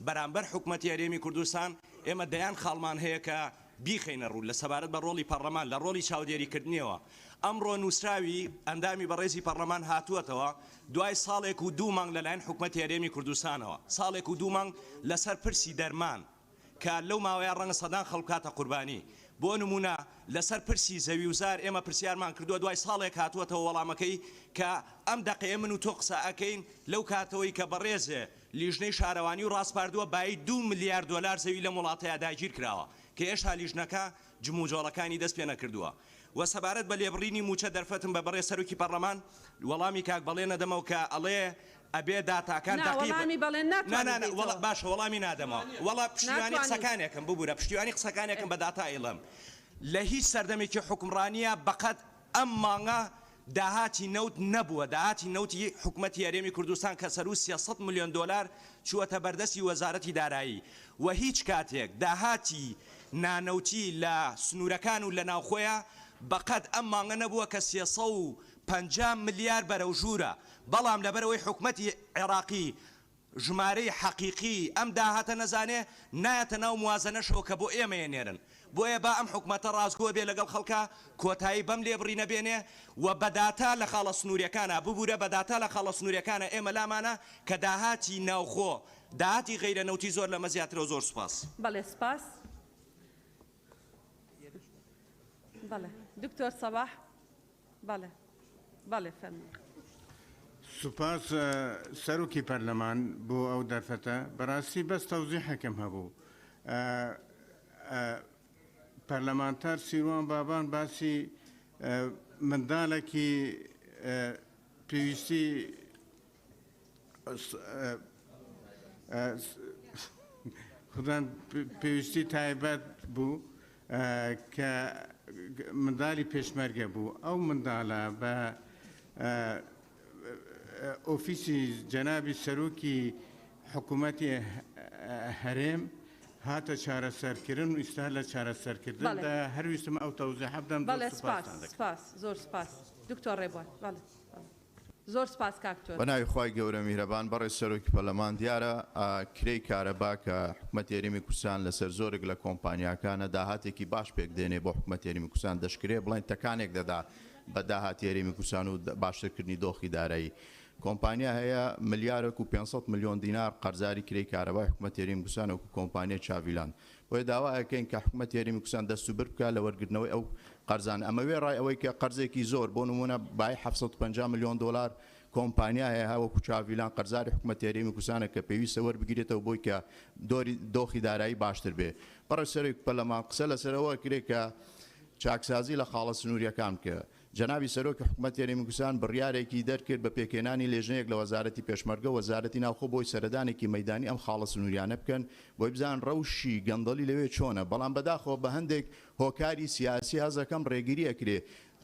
بەرامبەر حکوومەتی هەرێمی کوردستان، ئێمە دەیان خاڵمان هەیە کە بیخینە ڕوو لە سەبارەت بە ڕۆڵی پەرلەمان لە ڕۆڵی چاودێریکردنیەوە ئەمڕۆ نووسراوی ئەندامی بەڕێزی پەرلەمان هاتووەتەوە دوای ساڵێک و 2 مانگ لەلایەن حکوومەتی هەرێمی کوردستانەوە ساڵێک و 2 مانگ لەسەر پرسی دەرمان کە لەو ماوەیە ڕەنگە سەدان خەڵکاتە قوربانی بۆ نمونە لەسەر پرسی زەوی وزار ئێمە پرسیارمان کردووە دوای ساڵێک هاتووەتەوە وەڵامەکەی کە ئەم دەقەیە من و تۆ قسە ئەکەین لەو کاتەوەی کە بەڕێزێ لیژنەی شارەوانی و ڕاستپاردووە بای 2 ملیار دلار زەوی لە وڵاتەیە داگیر کراوە کە هێشتا لیژنەکە جموجۆڵەکانی دەست پێ نەکردووە و سەبارەت بە لێبڕینی موچە دەرفەتم بە بەڕێز سەرۆکی پەرلەمان وەڵامی کاک بەڵێنە دەمەوە کە ئەڵێ ئەبێ داتاکان باشە وەڵامی نادەمەوە وەڵا پشتیوانی قسەکانێکم ببوورە پشتیوانی قسەکانێکم بە داتا ئیڵم لە هیچ سەردەمێکی حکومڕانیە بەقەت ئەم مانگە داهاتی نەوت نەبووە داهاتی نەوتی حکوومەتی هەرێمی کوردستان کە سەر و 300 میلیۆن دلار چووەتە بەردەستی وەزارەتی دارایی و هیچ کاتێک داهاتی نانەوتی لە سنوورەکان و لە ناوخۆیە بەقەت ئەم مانگە نەبووە کە 350 ملیار بەرەو ژوورە بەڵام لەبەرەوەی حکوومەتی عێراقی ژمارەی حەقیقی ئەم داهاتە نەزانێ نایەتە ناو موازنەشەوە کە بۆ ئێمە ێنێرن بۆیە با ئەم حکوومەتە ڕاستگۆ بێ لەگەڵ خەڵکە کۆتایی بەم لێبڕینە بێنێ و بەداتا لە خاڵە سنووریەکانە ببوورە بەداتا لە خاڵە سنووریەکانە ئێمە لامانە کە داهاتی ناوخۆ داهاتی غەیرە نەوتی زۆر لەمە زیاترەوە زۆر سوپاس بەڵێ سپاس بەڵێ دکتۆر سەباح بەڵێ فەرموو سوپاس سەرۆکی پەرلەمان بۆ ئەو دەرفەتە بەڕاستی بەس تەوزیحەکەم هەبوو پەرلەمانتار سیروان بابان باسی منداڵێکی پێویستی خوددان پێویستی تایبەت بوو کە منداڵی پێشمەرگە بوو ئەو منداڵە بە ئۆفیسی جەنابی سەرۆکی حکوومەتی هەرێم هاتە چارەسەرکردن و ئیستا لە چارەسەرکردندا هەرویستم ئەو تەوزیح بدەم سپاس زۆر سپاس دکتۆر ڕێبوار زۆر سپاس کاکتۆر بەناوی خوای گەورە میهرەبان بەڕێز سەرۆکی پەرلەمان دیارە کرێی کارەبا کە حکوومەتی هەرێمی کوردستان لەسەر زۆرێک لە کۆمپانیاکانە داهاتێکی باش پێک دێنێ بۆ حکوومەتی هەرێمی کوردستان دەشکرێ بڵێن تەکانێک دەدا بە داهاتی هەرێمی کوردستان و باشترکردنی دۆخی دارایی کۆمپانیا هەیە ملیارێک و 500 میلیۆن دینار قەرزاری کرێی کارەبای حکوومەتی هەرێمی کوردستان وەکو کۆمپانیای چاڤیلان بۆیە داوایەکەین کە حکوومەتی هەرێمی کوردستان دەست و بر بکات لە وەرگرتنەوەی ئەو قەرزان ئەمەوێ ڕای ئەوەی کە قەرزێکی زۆر بۆ نمونە بای 750 میلیۆن دلار کۆمپانیا هەیە وەکو چاڤیلان قەرزاری حکوومەتی هەرێمی کوردستانە کە پێویستە وەربگرێتەوە بۆی کە دۆخی دارایی باشتر بێ بەڕێز سەرۆکی پەرلەمان قسە لەسەرەوە کرێ کە چاکسازی لە خاڵە سنووریەکان کە جەنابی سەرۆکی حکوومەتی هەرێمی کوردستان بڕیارێکی دەرکرد بە پێکێنانی لێژنەیەک لە وەزارەتی پێشمەرگە وەزارەتی ناوخۆ بۆی سەردانێکی مەیدانی ئەم خاڵە سنووریانە بکەن بۆی بزان ڕەوشی گەندەڵی لەوێ چۆنە بەڵام بەداخەوە بە هەندێک هۆکاری سیاسی هەزەکەم ڕێگیری ئەکرێ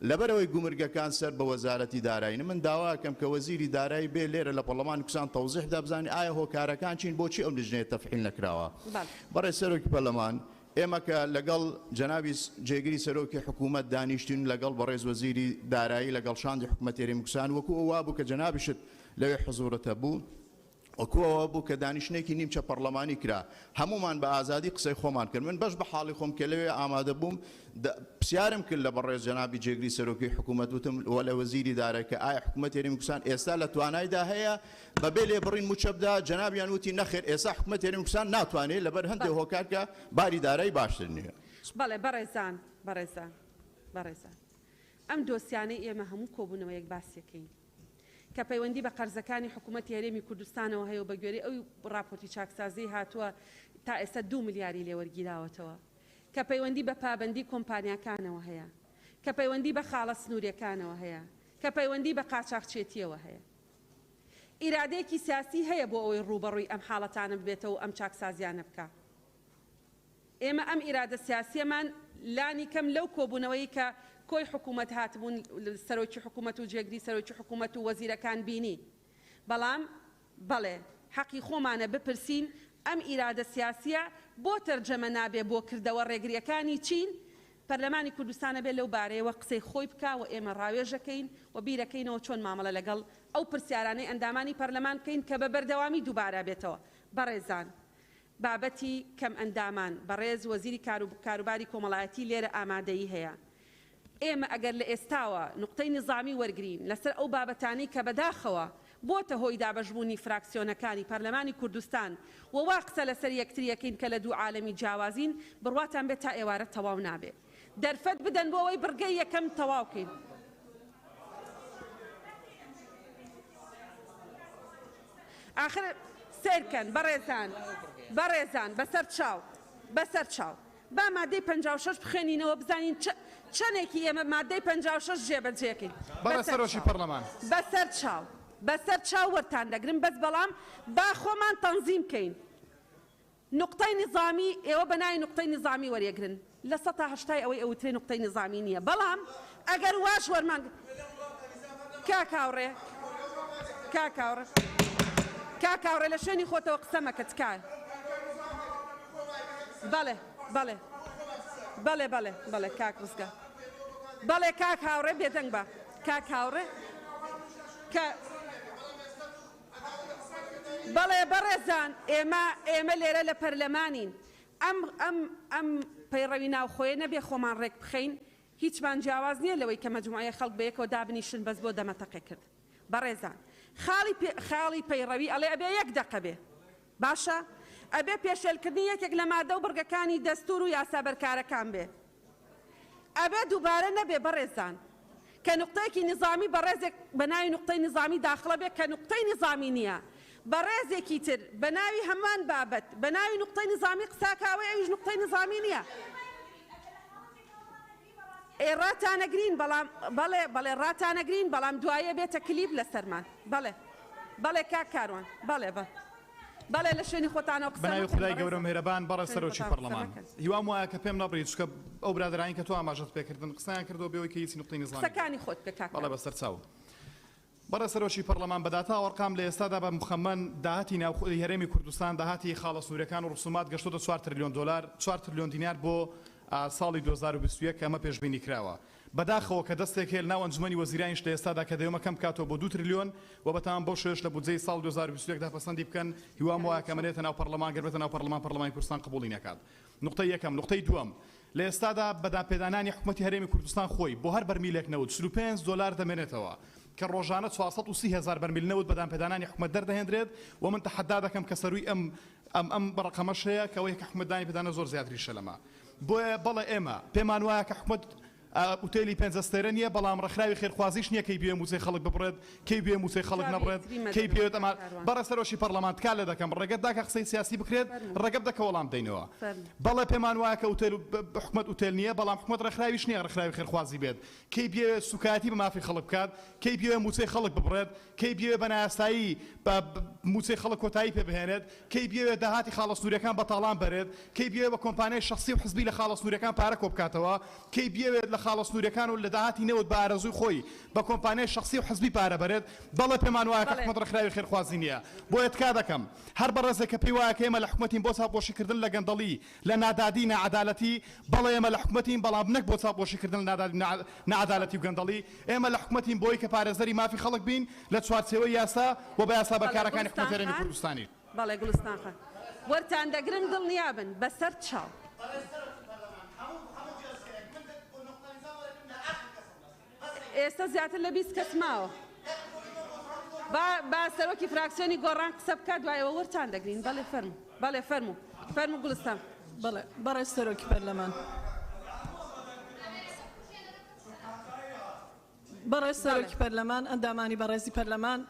لەبەرەوەی گومرگەکان سەر بە وەزارەتی دارایی من داواکەم کە وەزیری دارایی بێ لێرە لە پەرلەمانی کوردستان تەوزیح دەبزانانی ئایا هۆکارەکان چین بۆچی ئەم لژنەیە تەفعیل نەکراوە بەڕێز سەرۆکی پەرلەمان ئێمە کە لەگەڵ جەنابی جێگیری سەرۆکی حکوومەت دانیشتین لەگەڵ بەڕێز وەزیری دارایی لەگەڵ شاندی حکوومەتی هەرێمی کوردستان وەکو ئەوە بوو کە جەنابیشت لەوێ حزورەتە بوو وەکوەوە بوو کە دانیشتێکی نیمچە پەرلەمانی کرا هەمومان بە ئازادی قسەی خۆمان کرد من بەش بە حاڵی خۆم کە لەوێ ئامادە بووم پرسیارم کرد لە بەڕێز جەنابی جێگیری سەرۆکی حکوومەت وتم وە لە وەزیری دارایی کە ئایا حکوومەتی هەرێمی کوردستان ئێستا لە توانایدا هەیە بەبێ لێبڕین موچەبدا جەنابیان وتی نەخێر ئێستا حکوومەتی هەرێمی کوردستان ناتوانێت لەبەر هەندێک هۆکار کە باری دارایی باشتر نییە بەڵێ بەڕێزان ئەم دۆسیانەی ئێمە هەموو کۆبوونەوەیەک باسیەکەین کە پەیوەندی بە قەرزەکانی حکوومەتی هەرێمی کوردستانەوە هەیە و بە گوێرەی ئەو ڕاپۆرتی چاکسازی هاتووە تا ئێستا 2 ملیاری لێوەرگیراوەتەوە کە پەیوەندی بە پابەندی کۆمپانیاکانەوە هەیە کە پەیوەندی بە خاڵە سنووریەکانەوە هەیە کە پەیوەندی بە قاچاقچێتیەوە هەیە ئیرادەیەکی سیاسی هەیە بۆ ئەوەی ڕوبەڕووی ئەم حاڵەتانە ببێتەوە ئەم چاکسازیانە بکە ئێمە ئەم ئیرادە سیاسیەمان لانی کەم لەو کۆبوونەوەی کە کۆی حکوومەت هاتبوون سەرۆکی حکوومەت و جێگری سەرۆکی حکوومەت و وەزیرەکان بینی بەڵام بەڵێ حەقی خۆمانە بپرسین ئەم ئیرادە سیاسیە بۆ تەرجەمە نابێ بۆ کردەوە ڕێگریەکانی چین پەرلەمانی کوردستانە بێت لەو بارەیەوە قسەی خۆی بکە و ئێمە ڕاوێژەکەین و بیرەکەینەوە چۆن مامەڵە لەگەڵ ئەو پرسیارانەی ئەندامانی پەرلەمان بکەین کە بە بەردەوامی دووبارە بێتەوە بەڕێزان بابەتی کەم ئەندامان بەڕێز وەزیری کاروباری کۆمەڵایەتی لێرە ئامادەیی هەیە. ئێمە ئەگەر لە ئێستاوە نقطەی نظامی وەرگرین لەسەر ئەو بابەتانی کە بەداخەوە بۆتە هۆی دابەشبوونی فراکسیۆنەکانی پەرلەمانی کوردستان و وا قسە لەسەر یەکتر یەکەین کە لە دوو عالەمی جیاوازین بڕواتان بێت تا ئێوارە تەواو نابێت. دەرفەت بدەن بۆ ئەوەی بڕگەی یەکەم تەواوکەین. آخر سیرکەن بەڕێزان بەسەر چاو با مادەی 56 بخوێنینەوە بزانین چەندێکی ئێمە مادەی 56 جێبەجێکەین. بەسەرۆشی پەرلەمان بەسەر چاو وەرتان دەگرن بەس بەڵام با خۆمان تەنزیم بکەین. نقطەی نظامی ئێوە بەناوی نقطەی نظامی وەرێگرن لە 1970 ئەوەی ئەوترێ نقطەی نظامی نییە، بەڵام ئەگەر واش وەرمان کاکاوڕێ لە شوێنی خۆتەوە قسەمەکە تکایە. بەڵێ کاک ڕزگار بەڵێ کاک هاوڕێ بێدەنگ بە کاک هاوڕێ بەڵێ بەڕێزان ئێمە لێرە لە پەرلەمانین ئەم پەیڕەوی ناوخۆیە نەبێ خۆمان ڕێک بخەین هیچمان جیاواز نییە لەوەی کە مەجموعەیە خەڵک بەیەکەوە دابنیشن بەس بۆ دەمەتەقێ کرد. بەڕێزان خاڵی پەیڕەوی ئەڵێ ئەبێ یەک دەقە بێ باشە ئەبێ پێشێلکردنی یەکێک لە مادە و بڕگەکانی دەستور و یاسابەرکارەکان بێ ئەبێ دووبارە نەبێ بەڕێزان کە نقطەیەکی نظامی بەڕێزێک بەناوی نقطەی نظامی داخڵە بێ کە نقطەی نظامی نییە بەڕێزێکی تر بەناوی هەمان بابەت بەناوی نقطەی نظامی قساکاوە ئەویش نقطەی نظامی نییە. ڕاتانەگرین بەڵێ ڕاتانەگرین بەڵام دوایە بێتە کلیب لەسەرمان. بەڵێ کاک کاروان بەڵێ لە شوێنی خۆتانەوە قسە بەناوی خودای گەورە مهرەبان بەڕێ سەرۆکی پەرلەمان هیوام وایە کە پێم نەبڕیت چکە ئەو برادرانی کە تۆ ئاماژەت پێکردن قسەیان کردەوە بێەوەی کە هیچی نقطەی نظامی قسەکانی خۆت پێ کاک بەڵێ بەسەر چاو. بەڕێ سەرۆکی پەرلەمان بەداتا وەرقام لە ئێستادا بە مخەمەن داهاتی ناوخۆی هەرێمی کوردستان داهاتی خاڵە سوورەکان و ڕسومات گەشتۆتە 4 تریلیۆن دلار 4 تریلیۆن دینار بۆ ساڵی 2021 کە ئەمە پێشبینی کراوە. بەداخەوە کە دەستێک هێل ناو ئەنجومەنی وەزیرانیش لە ئێستادا کە دەیەمە کەم کاتەوە بۆ 2 تریلیۆن و بەتان بۆ شێش لە بودجەی ساڵ 2021 دا پەسەندی بکەن هیوام وایە کە منێتە ناو پەرلەمان گەربێتە ناو پەرلەمانی کوردستان قبوڵی نەکات. نقطەی یەکەم. نقطەی دووەم لە ئێستادا بەدانپێدانانی حکوومەتی هەرێمی کوردستان خۆی بۆ هەر بەرمیلێک نەوت 35 دلار دەمێنێتەوە کە ڕۆژانە 430,000 بەرمیل نەوت بەدانپێدانانی حکوومەت دەردەهێنرێت و من تەحەدا دەکەم کە سەرووی ئەم بەڕقەمەش هەیە کە ئەوەیە کە حکوومەتدانی پێدانە زۆر زیاتریشە لەمە. بۆیە بەڵێ ئێمە پێمان وایە کە حکوومەت ئوتێلی پێنجەستێرە نییە بەڵام ڕێکخراوی خێرخوازیش نییە کەی بێ موچەی خەڵک ببڕێت کەی بێ موچەی خەڵک نەبڕێت کەی بێت ئەمە بەڕێ سەرۆکی پەرلەمان تکا لێ دەکەم ڕێگەت داکە قسەی سیاسی بکرێت ڕێگەت دەکە وەڵام دەینەوە. بەڵێ پێمان وایە کە حکومەت ئوتێل نییە بەڵام حکومەت ڕێکخراویش نییە ڕێکخراوی خێرخوازی بێت کەی بێ سوکایەتی بە مافی خەڵک بکات کەی بێ موچەی خەڵک ببڕێت کەی بێ بە نایاسایی موچەی خەڵک کۆتایی پێ بهێنێت کەی بێ داهاتی خاڵە سنوورەکان بەتاڵان بەرێت کەی بێ بە کۆمپانیای شخصی و حزبی لە خاڵە سنوورەکان پارە کۆ بکاتەوە کەی بێ لە خاڵە سنوورەکان لە داهاتی نەوت بە ئارەزووی خۆی بە کۆمپانیای شخصی و حزبی پارە بەرێت بەڵێ پێمان وایە کە حکوومەت ڕێکخراوی خێرخوازی نییە. بۆیە تکا دەکەم هەر بەڕێزێک کە پێی وایە کە ئێمە لە حکوومەتین بۆ چاپۆشیکردن لە گەندەڵی لە نادادی نەعەدالەتی بەڵێ ئێمە لە حکوومەتین بەڵام نەک بۆ چاپۆشیکردن لە نەعەدالەتی و گەندەڵی ئێمە لە حکوومەتین بۆی کە پارێزەری مافی خەڵک بین لە چوارچێوەی یاسا و بە یاسا بەکارەکانی حکوومەتی هەرێمی کوردستانی. بەڵێ گوڵستان خان وەرتان دەگرن دڵنیابن بەسەر چاو. ئێستا زیاتر لە 20 کەس ماوە با سەرۆکی فراکسیۆنی گۆڕان قسە بکات دوایەوە وەرتان دەگرین. بەڵێ فەرموو گوڵستان. بەڕێ سەرۆکی پەرلەمان بەڕێ سەرۆکی پەرلەمان ئەندامانی بەڕێزی پەرلەمان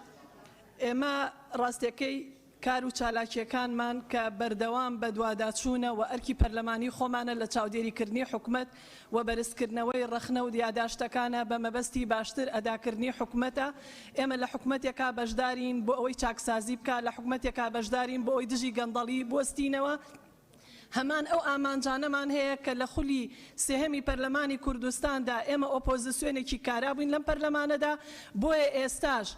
ئێمە ڕاستیەکەی کار و چالاکیەکانمان کە بەردەوام بە دوواداچوونە و ئەرکی پەرلەمانی خۆمانە لە چاودێریکردنی حکوومەت و بەرزکردنەوەی ڕەخنە و یاداشتەکانە بە مەبەستی باشتر ئەداکردنی حکوومەتە. ئێمە لە حکوومەتێکا بەشدارین بۆ ئەوەی چاکسازی بکە لە حکوومەتێکا بەشدارین بۆ ئەوی دژی گەندەڵی بوەستینەوە. هەمان ئەو ئامانجانەمان هەیە کە لە خولی سێهەمی پەرلەمانی کوردستاندا ئێمە ئۆپۆزیسیۆنێکی کارابووین لەم پەرلەمانەدا بۆیە ئێستاش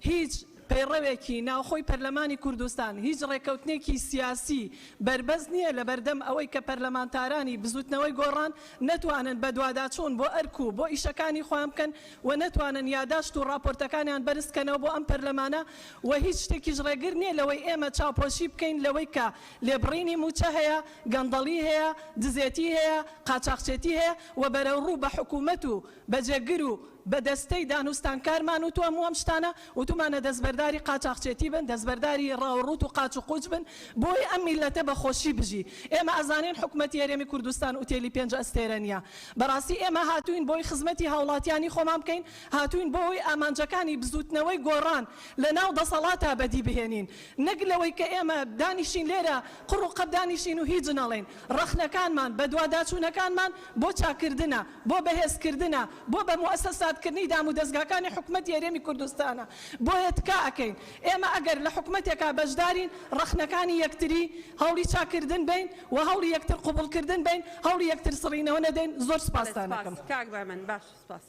هیچ پەیڕەوێکی ناوخۆی پەرلەمانی کوردستان هیچ ڕێکەوتنێکی سیاسی بربەز نییە لە بەردەم ئەوەی کە پەرلەمانتارانی بزوتنەوەی گۆڕان نەتوانن بە دوواداچوون بۆ ئەرک و بۆ ئیشەکانی خۆیان بکەن و نەتوانن یاداشت و راپۆرتەکانیان بەرزکەنەوە بۆ ئەم پەرلەمانە و هیچ شتێکیش ڕێگر نییە لەوەی ئێمە چاوپۆشی بکەین لەوەی کە لێبڕینی موچە هەیە گەندەڵی هەیە دزێتی هەیە قاچاقچێتی هەیە و بەرەوڕوو بە حکوومەت و بەجێگر و بە دەستەی دانوستانکارمان و تو هەموو ئەم شتانە و تومانە دەستبەرداری قاچاقچێتی بن دەستبەرداری ڕاوڕوت و قاچ و قوچ بن بۆی ئەم میلەتە بە خۆشی بژی ئێمە ئەزانین حکوومەتی هەرێمی کوردستان ئوتێلی 5 ئەستێرە نیە بەڕاستی ئێمە هاتوین بۆی خزمەتی هاوڵاتیانی خۆمان بکەین هاتوین بۆی ئامانجەکانی بزوتنەوەی گۆڕان لە ناو دەسەڵاتە بەدی بهێنین نەک لەوەی کە ئێمە دانیشین لێرە قڕ و قەب دانیشین و هیچ نەڵێن ڕەخنەکانمان بە دوواداچوونەکانمان بۆ چاکردنە بۆ بەهێزکردنە بۆ بە موەسەساتکردنی دام و دەستگاکانی حکوومەتی هەرێمی کوردستانە بۆیە تکا ئەکەین ئێمە ئەگەر لە حکوومەتێکا بەشدارین ڕەخنەکانی یەکتری هەوڵی چاکردن بین و هەوڵی یەکتر قوبڵکردن بین هەوڵی یەکتر سڕینەوە نەدەین زۆر سپاستان دەکەم کاک بەمن باش سپاس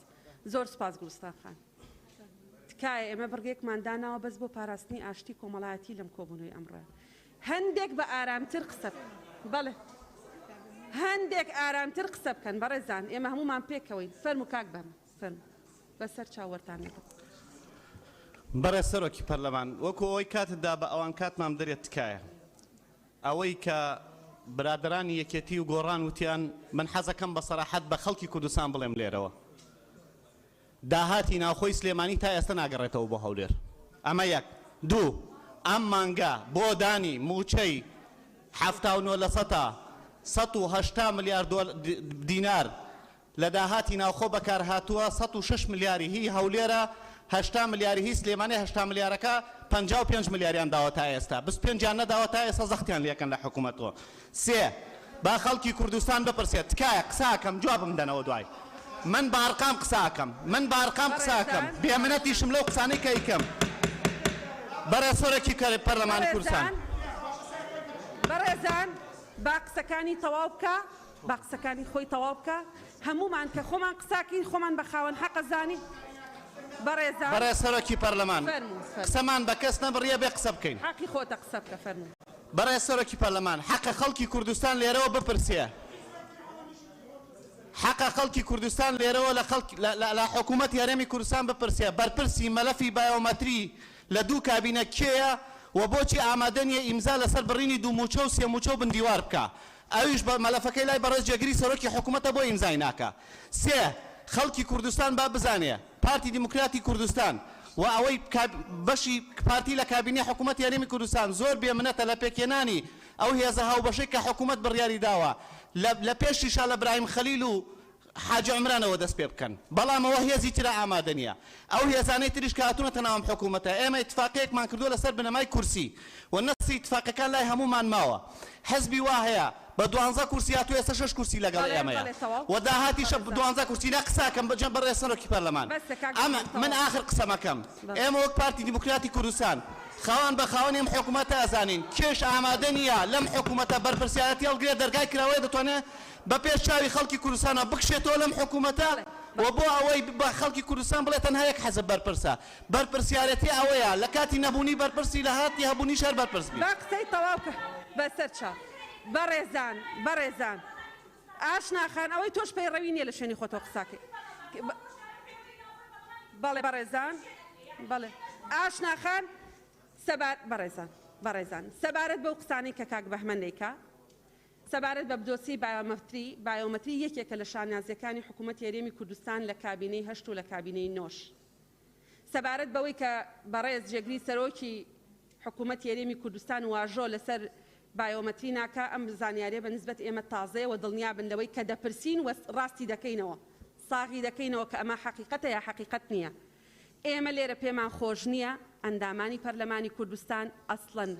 زۆر سپاس گوڵستان خان تکایە ئێمە بڕگێکمان داناوە بەس بۆ پاراستنی ئاشتی کۆمەڵایەتی لەم کۆبوونەوەی ئەمڕۆ هەندێک بە ئارامتر قسە بەڵێ هەندێک ئارامتر قسە بکەن بەڕێزان ئێمە هەمومان پێکەوەین فەرمو کاک بەمن فەرمو بەسەر چاوەڕتان نەکەم بەڕێز سەرۆکی پەرلەمان وەکو ئەوەی کاتتدا بە ئەوان کاتمان دەرێت تکایە ئەوەی کە برادرانی یەکێتی و گۆڕان وتیان من حەزەکەم بە سەراحەت بە خەڵکی کوردستان بڵێم لێرەوە داهاتی ناوخۆی سلێمانی تا ئێستا ناگەڕێتەوە بۆ هەولێر ئەمە یەک دوو ئەم مانگە بۆ دانی موچەی 180 ملیار دینار لە داهاتی ناوخۆ بەکار هاتووە 106 ملیاری هی هەولێرە 80 ملیاری هی سلێمانی 80 ملیارەکە 55 ملیاریان داوە تا ئێستا 25 نەداوە تا ئێستا زەختیان لێکەن لە حکوومەتەوە سێ با خەڵکی کوردستان بپرسێت تکایە قساکەم جوابم دەنەوە دوای من بە ئەرقام قساکەم من بە ئەرقام قساکەم بێمنەتیشم لەو قسانەی کە ئەیکەم بەڕێز سەرۆکی پەرلەمانی کوردستان بەڕێزان با قسەکانی تەواو بکە با قسەکانی خۆی تەواو بکە هەمومان کە خۆمان قساکەین خۆمان بە خاوەن حەقە زانین بەڕێزان بەڕێز سەرۆکی پەرلەمان قسەمان بە کەس نەبڕیە بێ قسە بکەین حەقی خۆتە قسە بکە فەرموو بەڕێز سەرۆکی پەرلەمان حەقە خەڵکی کوردستان لێرەوە بپرسێ حەقە خەڵکی کوردستان لێرەوە لە حکوومەتی هەرێمی کوردستان بپرسێ بەرپرسی مەلەفی بایۆمەتری لە دوو کابینە کێیە و بۆچی ئامادە نییە ئیمزا لەسەر بڕینی دوو موچە و سێ موچە و بندیوار بکە ئەویش بە مەلەفەکەی لای بەڕێز جێگیری سەرۆکی حکوومەتە بۆ ئیمزای ناکە سێ خەڵکی کوردستان با بزانێ پارتی دیموکراتی کوردستان و ئەوەی بەشی پارتی لە کابینی حکوومەتی هەرێمی کوردستان زۆر بێمنەتە لە پێکێنانی ئەو هێزە هاوبەشەی کە حکوومەت بڕیاری داوە لە پێشیشا لە برایم خەلیل و حاج عمرانەوە دەست پێ بکەن بەڵام ئەوە هێزی ترە ئامادە نییە ئەو هێزانەی تریش کە هاتوونەتە ناوم حکوومەتە ئێمە ئیتفاقەیەکمان کردووە لەسەر بنەمای کورسی و نەسی ئیتفاقەکان لای هەمومان ماوە حزبی وا هەیە بە 12 کورسی هاتووە ئێستا 6 کورسی لەگەڵ ئێمەیە و داهاتیشە 12 کورسی نە قساکەم بەجێ بەڕێز سەرۆکی پەرلەمان من ئاخر قسەمەکەم ئێمە وەک پارتی دیموکراتی کوردستان خاوەن بە خاوەنی ئەم حکوومەتە ئەزانین کێش ئامادە نییە لەم حکوومەتە بەرپرسیارەتی هەڵگرێت دەرگای کراوەیە دەتوانێت بە پێش چاوی خەڵکی کوردستانە بکشێتەوە لەم حکوومەتە و بۆ ئەوەی بە خەڵکی کوردستان بڵێت تەنها یەک حەزب بەرپرسە بەرپرسیارەتی ئەوەیە لە کاتی نەبوونی بەرپرسی لە هاتی هەبوونی شەر بەرپرس بی با قسەی تەواو بکە بەسەر چاو بەڕێزان ئاشناخان ئەوەی تۆش پەیڕەوی نییە لە شوێنی خۆتەوە قساکەی بەڵێ بەڕێزان بەڵێ ئاشناخان بەڕێزان سەبارەت بەو قسانەی کە کاک بەهمەن دەیکا سەبارەت بە بدۆسی بایۆمەتری یەکێکە لە شانازیەکانی حکوومەتی هەرێمی کوردستان لە کابینەی هەشت و لە کابینەی نۆش سەبارەت بەوەی کە بەڕێز جێگری سەرۆکی حکوومەتی هەرێمی کوردستان واژۆ لەسەر بایۆمەتری ناکە ئەم زانیاریە بە نسبەت ئێمە تازەیە و دڵنیابن لەوەی کە دەپرسین و ڕاستی دەکەینەوە ساغی دەکەینەوە کە ئەمە حەقیقەتە یا حەقیقەت نییە ئێمە لێرە پێمان خۆش نییە ئەندامانی پەرلەمانی کوردستان ئەسڵەن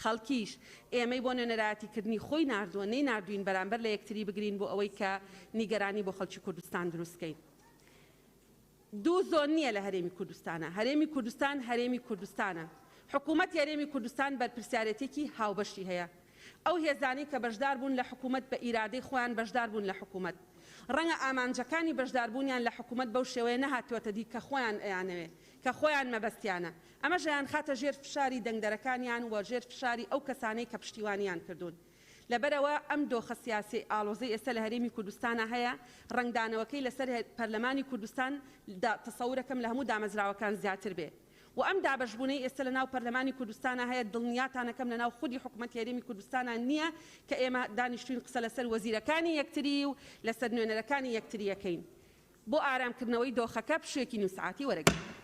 خەڵکیش ئێمەی بۆ نوێنەرایەتیکردنی خۆی ناردووە نەی ناردوین بەرامبەر لە یەکتری بگرین بۆ ئەوەی کە نیگەرانی بۆ خەڵکی کوردستان دروستکەین دوو زۆن نییە لە هەرێمی کوردستانە هەرێمی کوردستان هەرێمی کوردستانە حکوومەت هەرێمی کوردستان بەرپرسیارەتێکی هاوبەشی هەیە ئەو هێزانی کە بەشدار بوون لە حکوومەت بە ئیرادەی خۆیان بەشدار بوون لە حکوومەت ڕەنگە ئامانجەکانی بەشداربوونیان لە حکوومەت بەو شێوەیە نەهاتوەتە دی کە خۆیان ئەیانەوێ کە خۆیان مەبەستیانە ئەمە ژیان خاتە ژێر فشاری دەنگدەرەکانیان و ژێر فشاری ئەو کەسانەی کە پشتیوانیان کردوون لەبەرەوە ئەم دۆخە سیاسی ئاڵۆزەی ئێستا لە هەرێمی کوردستانە هەیە ڕنگدانەوەکەی لەسەر پەرلەمانی کوردستان تەسەورەکەم لە هەموو دامەزراوەکان زیاتر بێ و ئەم دابەشبوونەی ئێستا لە ناو پەرلەمانی کوردستانە هەیە دڵنیاتانەکەم لە ناو خودی حکوومەتی هەرێمی کوردستانە نییە کە ئێمە دانیشتوین قسە لەسەر وەزیرەکانی یەکتری و لەسەر نوێنەرەکانی یەکتریەکەین بۆ ئارامکردنەوەی دۆخەکە پشێکی نووسعاتی وەرەگرن